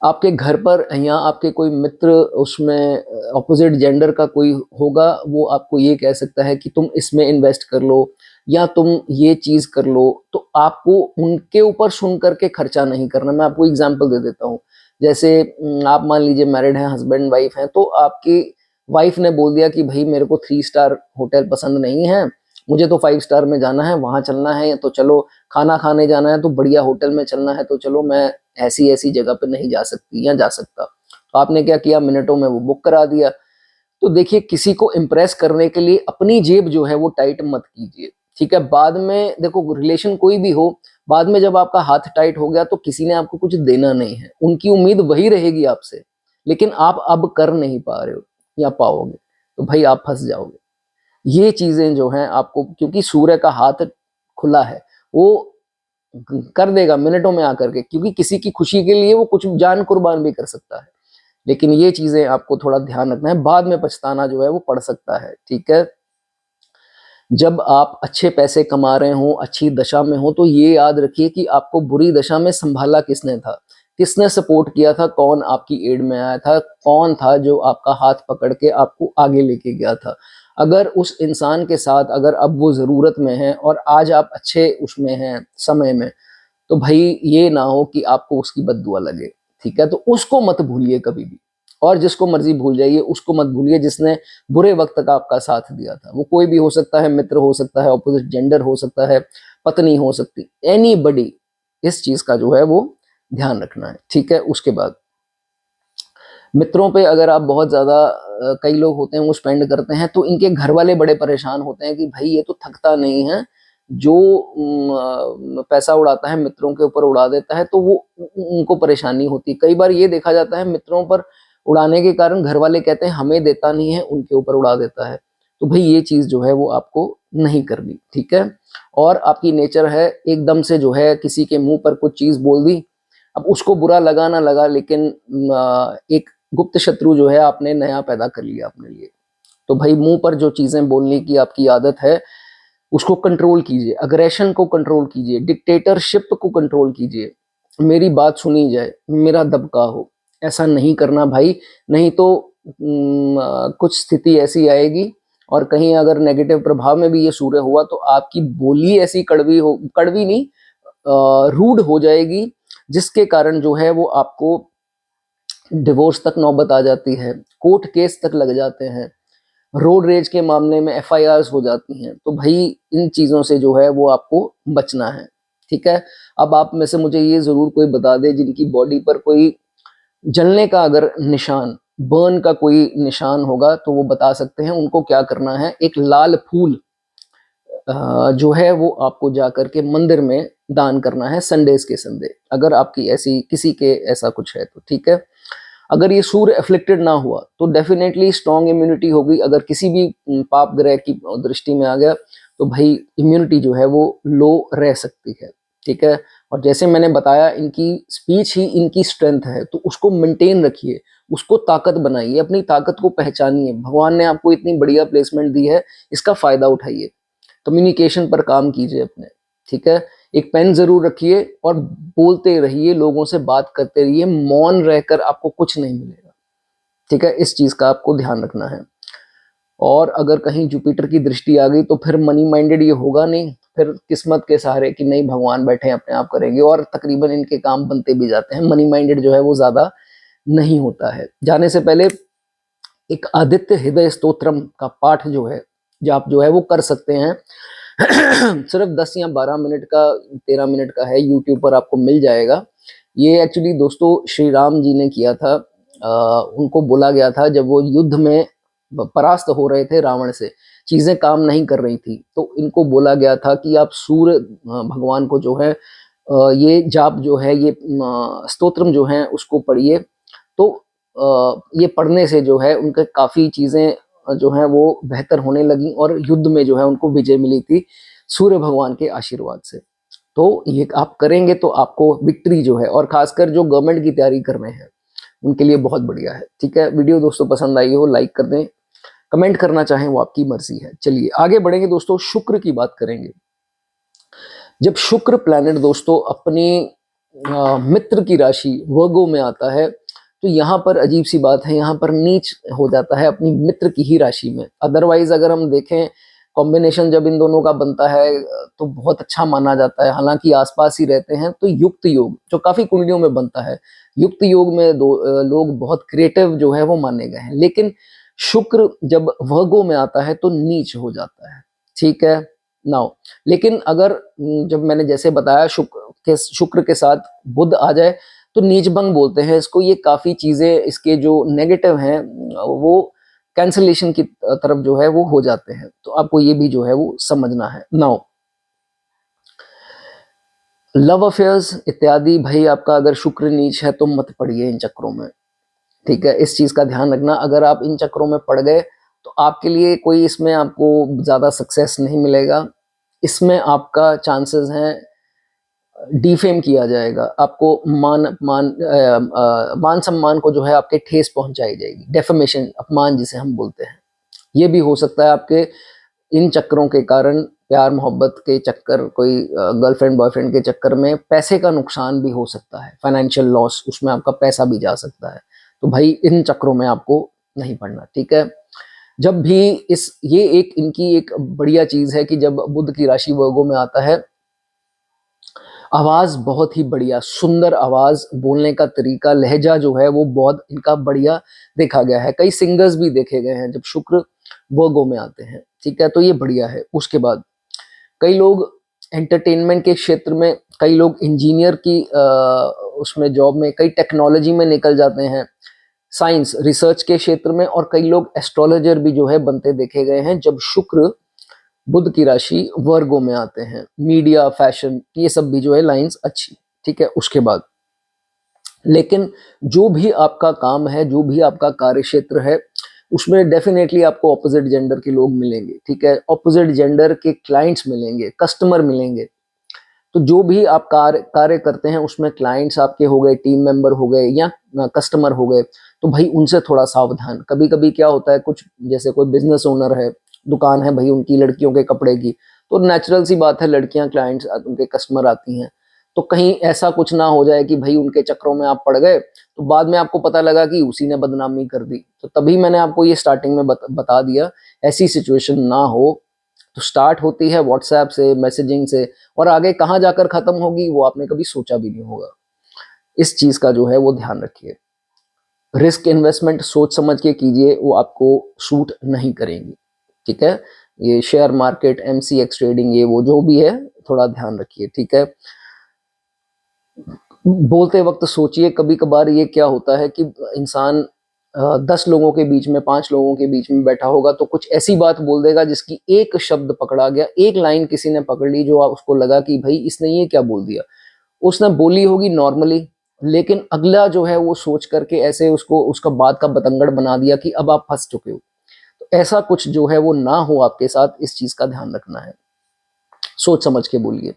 आपके घर पर या आपके कोई मित्र, उसमें ऑपोजिट जेंडर का कोई होगा, वो आपको ये कह सकता है कि तुम इसमें इन्वेस्ट कर लो या तुम ये चीज कर लो, तो आपको उनके ऊपर सुन करके खर्चा नहीं करना। मैं आपको एग्जांपल दे देता हूँ। जैसे आप मान लीजिए मैरिड हैं, हस्बैंड वाइफ हैं, तो आपकी वाइफ ने बोल दिया कि भाई मेरे को 3 स्टार होटल पसंद नहीं है, मुझे तो 5 स्टार में जाना है, वहां चलना है तो चलो, खाना खाने जाना है तो बढ़िया होटल में चलना है तो चलो, मैं ऐसी ऐसी जगह पे नहीं जा सकती या जा सकता। तो आपने क्या किया, मिनटों में वो बुक करा दिया। तो देखिए, किसी को इम्प्रेस करने के लिए अपनी जेब जो है वो टाइट मत कीजिए, ठीक है। बाद में देखो, रिलेशन कोई भी हो, बाद में जब आपका हाथ टाइट हो गया तो किसी ने आपको कुछ देना नहीं है, उनकी उम्मीद वही रहेगी आपसे, लेकिन आप अब कर नहीं पा रहे हो या पाओगे, तो भाई आप फंस जाओगे। ये चीजें जो हैं आपको, क्योंकि सूर्य का हाथ खुला है, वो कर देगा मिनटों में आकर के, क्योंकि किसी की खुशी के लिए वो कुछ जान कुर्बान भी कर सकता है। लेकिन ये चीजें आपको थोड़ा ध्यान रखना है, बाद में पछताना जो है वो पड़ सकता है, ठीक है। जब आप अच्छे पैसे कमा रहे हो, अच्छी दशा में हो, तो ये याद रखिए कि आपको बुरी दशा में संभाला किसने था, किसने सपोर्ट किया था, कौन आपकी एड में आया था, कौन था जो आपका हाथ पकड़ के आपको आगे लेके गया था। अगर उस इंसान के साथ, अगर अब वो जरूरत में है और आज आप अच्छे उसमें हैं समय में, तो भाई ये ना हो कि आपको उसकी बद्दुआ लगे, ठीक है। तो उसको मत भूलिए कभी भी, और जिसको मर्जी भूल जाइए, उसको मत भूलिए जिसने बुरे वक्त का आपका साथ दिया था। वो कोई भी हो सकता है, मित्र हो सकता है, ऑपोजिट जेंडर हो सकता है, पत्नी हो सकती, एनीबडी। इस चीज का जो है वो ध्यान रखना है, ठीक है। उसके बाद मित्रों पे अगर आप बहुत ज्यादा, कई लोग होते हैं वो स्पेंड करते हैं, तो इनके घर वाले बड़े परेशान होते हैं कि भाई ये तो थकता नहीं है, जो पैसा उड़ाता है मित्रों के ऊपर उड़ा देता है, तो वो उनको परेशानी होती है। कई बार ये देखा जाता है, मित्रों पर उड़ाने के कारण घर वाले कहते हैं हमें देता नहीं है, उनके ऊपर उड़ा देता है। तो भाई ये चीज जो है वो आपको नहीं करनी, ठीक है। और आपकी नेचर है एकदम से जो है किसी के मुंह पर कुछ चीज बोल दी, अब उसको बुरा लगा ना लगा, लेकिन एक गुप्त शत्रु जो है आपने नया पैदा कर लिया अपने लिए। तो भाई मुंह पर जो चीजें बोलने की आपकी आदत है, उसको कंट्रोल कीजिए, अग्रेशन को कंट्रोल कीजिए, डिक्टेटरशिप को कंट्रोल कीजिए। मेरी बात सुनी जाए, मेरा दबका हो, ऐसा नहीं करना भाई। नहीं तो कुछ स्थिति ऐसी आएगी, और कहीं अगर नेगेटिव प्रभाव में भी ये सूर्य हुआ तो आपकी बोली ऐसी कड़वी हो, कड़वी नहीं, रूड हो जाएगी, जिसके कारण जो है वो आपको डिवोर्स तक नौबत आ जाती है, कोर्ट केस तक लग जाते हैं, रोड रेज के मामले में एफआईआर्स हो जाती हैं। तो भाई इन चीज़ों से जो है वो आपको बचना है, ठीक है। अब आप में से मुझे ये ज़रूर कोई बता दे जिनकी बॉडी पर कोई जलने का अगर निशान, बर्न का कोई निशान होगा, तो वो बता सकते हैं उनको क्या करना है। एक लाल फूल जो है वो आपको जा करके मंदिर में दान करना है, संडेज के संडे, अगर आपकी ऐसी किसी के ऐसा कुछ है तो, ठीक है। अगर ये सूर्य एफ्लिक्टेड ना हुआ तो डेफिनेटली स्ट्रॉन्ग इम्यूनिटी होगी। अगर किसी भी पाप ग्रह की दृष्टि में आ गया तो भाई इम्यूनिटी जो है वो लो रह सकती है, ठीक है। और जैसे मैंने बताया, इनकी स्पीच ही इनकी स्ट्रेंथ है, तो उसको मेंटेन रखिए, उसको ताकत बनाइए, अपनी ताकत को पहचानिए। भगवान ने आपको इतनी बढ़िया प्लेसमेंट दी है, इसका फायदा उठाइए, कम्युनिकेशन पर काम कीजिए अपने, ठीक है। एक पेन जरूर रखिए और बोलते रहिए, लोगों से बात करते रहिए, मौन रहकर आपको कुछ नहीं मिलेगा, ठीक है। इस चीज का आपको ध्यान रखना है। और अगर कहीं जुपिटर की दृष्टि आ गई तो फिर मनी माइंडेड ये होगा नहीं, फिर किस्मत के सहारे कि नहीं भगवान बैठे हैं अपने आप करेंगे, और तकरीबन इनके काम बनते भी जाते हैं। मनी माइंडेड जो है वो ज्यादा नहीं होता है। जाने से पहले एक आदित्य हृदय स्तोत्रम का पाठ जो है, जो आप जो है वो कर सकते हैं। सिर्फ 10 या 12 मिनट का, 13 मिनट का है, यूट्यूब पर आपको मिल जाएगा। ये एक्चुअली दोस्तों श्री राम जी ने किया था। उनको बोला गया था जब वो युद्ध में परास्त हो रहे थे रावण से, चीजें काम नहीं कर रही थी, तो इनको बोला गया था कि आप सूर्य भगवान को जो है ये जाप जो है, ये स्तोत्रम जो है उसको पढ़िए। तो ये पढ़ने से जो है उनके काफ़ी चीज़ें जो हैं वो बेहतर होने लगी, और युद्ध में जो है उनको विजय मिली थी सूर्य भगवान के आशीर्वाद से। तो ये आप करेंगे तो आपको विक्ट्री जो है, और खासकर जो गवर्नमेंट की तैयारी कर रहे हैं उनके लिए बहुत बढ़िया है, ठीक है। वीडियो दोस्तों पसंद आई हो लाइक कर दें, कमेंट करना चाहें वो आपकी मर्जी है। चलिए आगे बढ़ेंगे दोस्तों, शुक्र की बात करेंगे। जब शुक्र प्लैनेट दोस्तों अपनी मित्र की राशि वर्गो में आता है, तो यहाँ पर अजीब सी बात है, यहाँ पर नीच हो जाता है अपनी मित्र की ही राशि में। अदरवाइज अगर हम देखें कॉम्बिनेशन जब इन दोनों का बनता है तो बहुत अच्छा माना जाता है, हालांकि आसपास ही रहते हैं। तो युक्त योग जो काफी कुंडलियों में बनता है, युक्त योग में लोग बहुत क्रिएटिव जो है वो माने गए हैं। लेकिन शुक्र जब वर्गो में आता है तो नीच हो जाता है, ठीक है नाउ। लेकिन अगर जब मैंने जैसे बताया शुक्र के साथ बुध आ जाए तो नीचभंग बोलते हैं इसको। ये काफी चीजें इसके जो नेगेटिव हैं वो कैंसलेशन की तरफ जो है वो हो जाते हैं। तो आपको ये भी जो है वो समझना है। नाउ लव अफेयर्स इत्यादि, भाई आपका अगर शुक्र नीच है तो मत पड़िए इन चक्रों में, ठीक है। इस चीज का ध्यान रखना, अगर आप इन चक्रों में पड़ गए तो आपके लिए कोई इसमें आपको ज्यादा सक्सेस नहीं मिलेगा। इसमें आपका चांसेस हैं डिफेम किया जाएगा, आपको मान सम्मान को जो है आपके ठेस पहुंचाई जाएगी, डेफेमेशन, अपमान जिसे हम बोलते हैं। ये भी हो सकता है आपके इन चक्रों के कारण, प्यार मोहब्बत के चक्कर, कोई गर्लफ्रेंड बॉयफ्रेंड के चक्कर में पैसे का नुकसान भी हो सकता है, फाइनेंशियल लॉस, उसमें आपका पैसा भी जा सकता है। तो भाई इन चक्रों में आपको नहीं पड़ना, ठीक है। जब भी ये एक इनकी एक बढ़िया चीज है कि जब बुध की राशि वर्गों में आता है, आवाज बहुत ही बढ़िया, सुंदर आवाज, बोलने का तरीका, लहजा जो है वो बहुत इनका बढ़िया देखा गया है। कई सिंगर्स भी देखे गए हैं जब शुक्र वर्गों में आते हैं, ठीक है। तो ये बढ़िया है। उसके बाद कई लोग एंटरटेनमेंट के क्षेत्र में, कई लोग इंजीनियर की उसमें जॉब में, कई टेक्नोलॉजी में निकल जाते हैं, साइंस रिसर्च के क्षेत्र में, और कई लोग एस्ट्रोलॉजर भी जो है बनते देखे गए हैं जब शुक्र बुध की राशि वर्गों में आते हैं। मीडिया, फैशन, ये सब भी जो है लाइंस अच्छी, ठीक है। उसके बाद लेकिन जो भी आपका काम है, जो भी आपका कार्य क्षेत्र है, उसमें डेफिनेटली आपको ऑपोजिट जेंडर के लोग मिलेंगे, ठीक है। ऑपोजिट जेंडर के क्लाइंट्स मिलेंगे, कस्टमर मिलेंगे। तो जो भी आप कार्य करते हैं उसमें क्लाइंट्स आपके हो गए, टीम मेंबर हो गए, या कस्टमर हो गए, तो भाई उनसे थोड़ा सावधान। कभी कभी क्या होता है, कुछ जैसे कोई बिजनेस ओनर है, दुकान है भाई उनकी लड़कियों के कपड़े की, तो नेचुरल सी बात है लड़कियां क्लाइंट्स उनके कस्टमर आती हैं। तो कहीं ऐसा कुछ ना हो जाए कि भाई उनके चक्रों में आप पड़ गए तो बाद में आपको पता लगा कि उसी ने बदनामी कर दी। तो तभी मैंने आपको ये स्टार्टिंग में बता दिया, ऐसी सिचुएशन ना हो। तो स्टार्ट होती है व्हाट्सएप से, मैसेजिंग से, और आगे कहाँ जाकर खत्म होगी वो आपने कभी सोचा भी नहीं होगा। इस चीज का जो है वो ध्यान रखिए। रिस्क इन्वेस्टमेंट सोच समझ के कीजिए, वो आपको सूट नहीं करेंगी, ठीक है। ये शेयर मार्केट, एमसीएक्स ट्रेडिंग, ये वो जो भी है थोड़ा ध्यान रखिए, ठीक है। बोलते वक्त सोचिए, कभी कभार ये क्या होता है कि इंसान 10 लोगों के बीच में, 5 लोगों के बीच में बैठा होगा तो कुछ ऐसी बात बोल देगा जिसकी एक शब्द पकड़ा गया, एक लाइन किसी ने पकड़ ली जो उसको लगा कि भाई इसने ये क्या बोल दिया। उसने बोली होगी नॉर्मली, लेकिन अगला जो है वो सोच करके ऐसे उसको उसका बात का बतंगड़ बना दिया कि अब आप फंस चुके हो। तो ऐसा कुछ जो है वो ना हो आपके साथ, इस चीज का ध्यान रखना है। सोच समझ के बोलिए।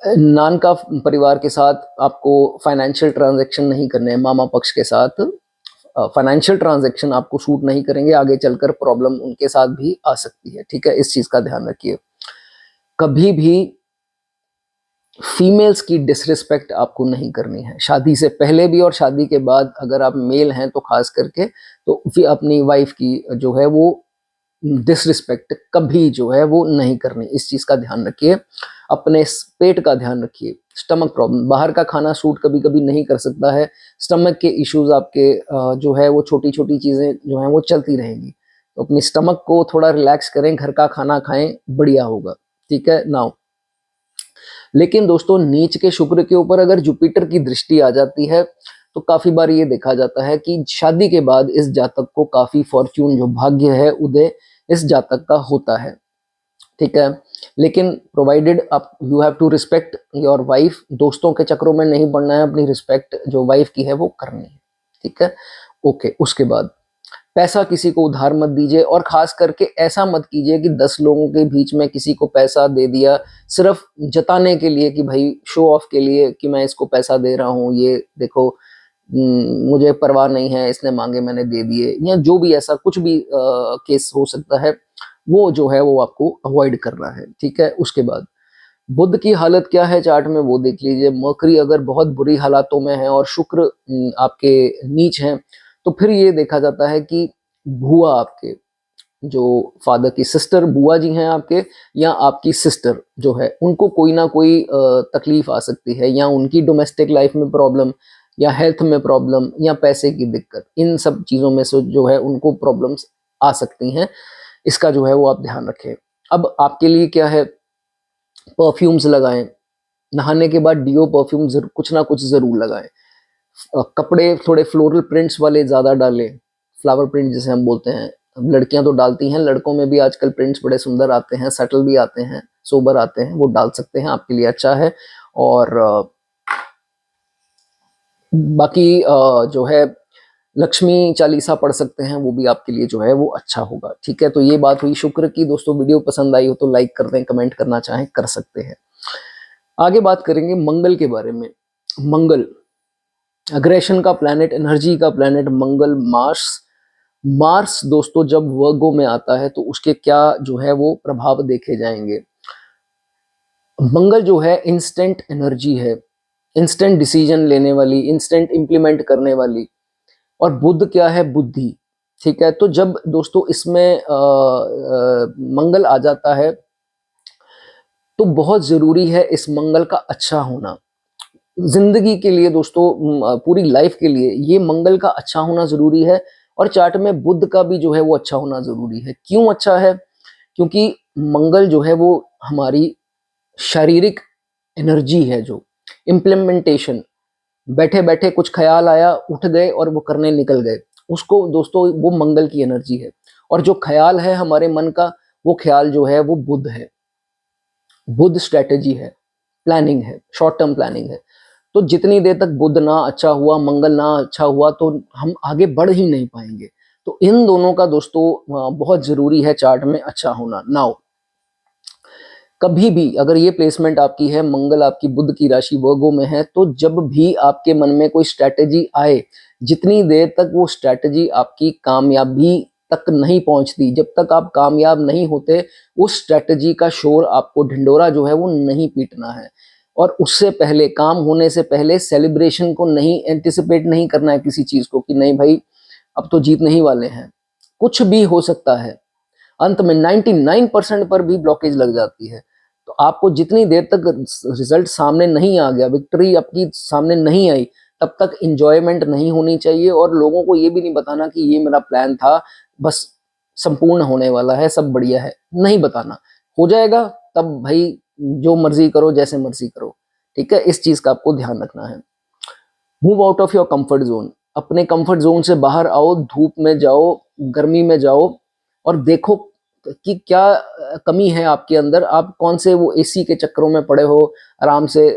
नान का परिवार के साथ आपको फाइनेंशियल ट्रांजैक्शन नहीं करने हैं, मामा पक्ष के साथ फाइनेंशियल ट्रांजैक्शन आपको सूट नहीं करेंगे, आगे चलकर प्रॉब्लम उनके साथ भी आ सकती है, ठीक है। इस चीज का ध्यान रखिए। कभी भी फीमेल्स की डिसरिस्पेक्ट आपको नहीं करनी है, शादी से पहले भी और शादी के बाद। अगर आप मेल हैं तो खास करके, तो फिर अपनी वाइफ की जो है वो डिसरिस्पेक्ट कभी जो है वो नहीं करनी। इस चीज़ का ध्यान रखिए, अपने पेट का ध्यान रखिए। स्टमक प्रॉब्लम, बाहर का खाना सूट कभी कभी नहीं कर सकता है, स्टमक के इश्यूज आपके जो है वो छोटी छोटी चीज़ें जो हैं वो चलती रहेंगी। तो अपनी स्टमक को थोड़ा रिलैक्स करें, घर का खाना खाएं, बढ़िया होगा। ठीक है नाउ, लेकिन दोस्तों नीच के शुक्र के ऊपर अगर जुपिटर की दृष्टि आ जाती है तो काफी बार ये देखा जाता है कि शादी के बाद इस जातक को काफी फॉर्च्यून, जो भाग्य है, उदय इस जातक का होता है। ठीक है, लेकिन प्रोवाइडेड आप you have to respect your wife. दोस्तों के चक्रों में नहीं पड़ना है, अपनी रिस्पेक्ट जो वाइफ की है वो करनी है। ठीक है, ओके। उसके बाद पैसा किसी को उधार मत दीजिए, और खास करके ऐसा मत कीजिए कि 10 लोगों के बीच में किसी को पैसा दे दिया सिर्फ जताने के लिए कि भाई शो ऑफ के लिए कि मैं इसको पैसा दे रहा हूँ, ये देखो मुझे परवाह नहीं है, इसने मांगे मैंने दे दिए, या जो भी ऐसा कुछ भी केस हो सकता है, वो जो है वो आपको अवॉइड करना है। ठीक है, उसके बाद बुध की हालत क्या है चार्ट में वो देख लीजिए। मरकरी अगर बहुत बुरी हालातों में है और शुक्र आपके नीच हैं, तो फिर ये देखा जाता है कि बुआ आपके, जो फादर की सिस्टर बुआ जी हैं आपके, या आपकी सिस्टर जो है, उनको कोई ना कोई तकलीफ आ सकती है, या उनकी डोमेस्टिक लाइफ में प्रॉब्लम, या हेल्थ में प्रॉब्लम, या पैसे की दिक्कत, इन सब चीज़ों में से जो है उनको प्रॉब्लम्स आ सकती हैं। इसका जो है वो आप ध्यान रखें। अब आपके लिए क्या है, परफ्यूम्स लगाएं, नहाने के बाद डियो परफ्यूम कुछ ना कुछ ज़रूर लगाएं। कपड़े थोड़े फ्लोरल प्रिंट्स वाले ज़्यादा डालें, फ्लावर प्रिंट जिसे हम बोलते हैं। अब लड़कियां तो डालती हैं, लड़कों में भी आजकल प्रिंट्स बड़े सुंदर आते हैं, सटल भी आते हैं, सोबर आते हैं, वो डाल सकते हैं, आपके लिए अच्छा है। और बाकी जो है लक्ष्मी चालीसा पढ़ सकते हैं, वो भी आपके लिए जो है वो अच्छा होगा। ठीक है, तो ये बात हुई शुक्र की। दोस्तों वीडियो पसंद आई हो तो लाइक कर दें, कमेंट करना चाहें कर सकते हैं। आगे बात करेंगे मंगल के बारे में। मंगल अग्रेशन का प्लैनेट, एनर्जी का प्लैनेट मंगल। मार्स, मार्स दोस्तों जब वर्गो में आता है तो उसके क्या जो है वो प्रभाव देखे जाएंगे। मंगल जो है इंस्टेंट एनर्जी है, इंस्टेंट डिसीजन लेने वाली, इंस्टेंट इंप्लीमेंट करने वाली। और बुध क्या है, बुद्धि। ठीक है, तो जब दोस्तों इसमें मंगल आ जाता है तो बहुत जरूरी है इस मंगल का अच्छा होना जिंदगी के लिए दोस्तों। पूरी लाइफ के लिए ये मंगल का अच्छा होना जरूरी है। और चार्ट में बुध का भी जो है वो अच्छा होना जरूरी है। क्यों अच्छा है, क्योंकि मंगल जो है वो हमारी शारीरिक एनर्जी है, जो इम्प्लीमेंटेशन, बैठे बैठे कुछ ख्याल आया, उठ गए और वो करने निकल गए, उसको दोस्तों वो मंगल की एनर्जी है। और जो ख्याल है हमारे मन का, वो ख्याल जो है वो बुध है, बुध स्ट्रेटेजी है, प्लानिंग है, शॉर्ट टर्म प्लानिंग है। तो जितनी देर तक बुध ना अच्छा हुआ, मंगल ना अच्छा हुआ, तो हम आगे बढ़ ही नहीं पाएंगे। तो इन दोनों का दोस्तों बहुत जरूरी है चार्ट में अच्छा होना। नाउ कभी भी अगर ये प्लेसमेंट आपकी है, मंगल आपकी बुध की राशि वर्गो में है, तो जब भी आपके मन में कोई स्ट्रैटेजी आए, जितनी देर तक वो स्ट्रैटेजी आपकी कामयाबी तक नहीं पहुंचती, जब तक आप कामयाब नहीं होते, उस स्ट्रैटेजी का शोर आपको, ढिंडोरा जो है वो नहीं पीटना है। और उससे पहले, काम होने से पहले सेलिब्रेशन को नहीं एंटिसिपेट नहीं करना है किसी चीज को, कि नहीं भाई अब तो जीतने ही वाले हैं। कुछ भी हो सकता है, अंत में 99% पर भी ब्लॉकेज लग जाती है। तो आपको जितनी देर तक रिजल्ट सामने नहीं आ गया, विक्ट्री आपकी सामने नहीं आई, तब तक इंजॉयमेंट नहीं होनी चाहिए। और लोगों को ये भी नहीं बताना कि ये मेरा प्लान था, बस संपूर्ण होने वाला है, सब बढ़िया है, नहीं बताना। हो जाएगा तब भाई जो मर्जी करो, जैसे मर्जी करो। ठीक है, इस चीज का आपको ध्यान रखना है। Move out of your comfort zone, अपने कंफर्ट जोन से बाहर आओ, धूप में जाओ, गर्मी में जाओ, और देखो कि क्या कमी है आपके अंदर। आप कौन से वो एसी के चक्करों में पड़े हो, आराम से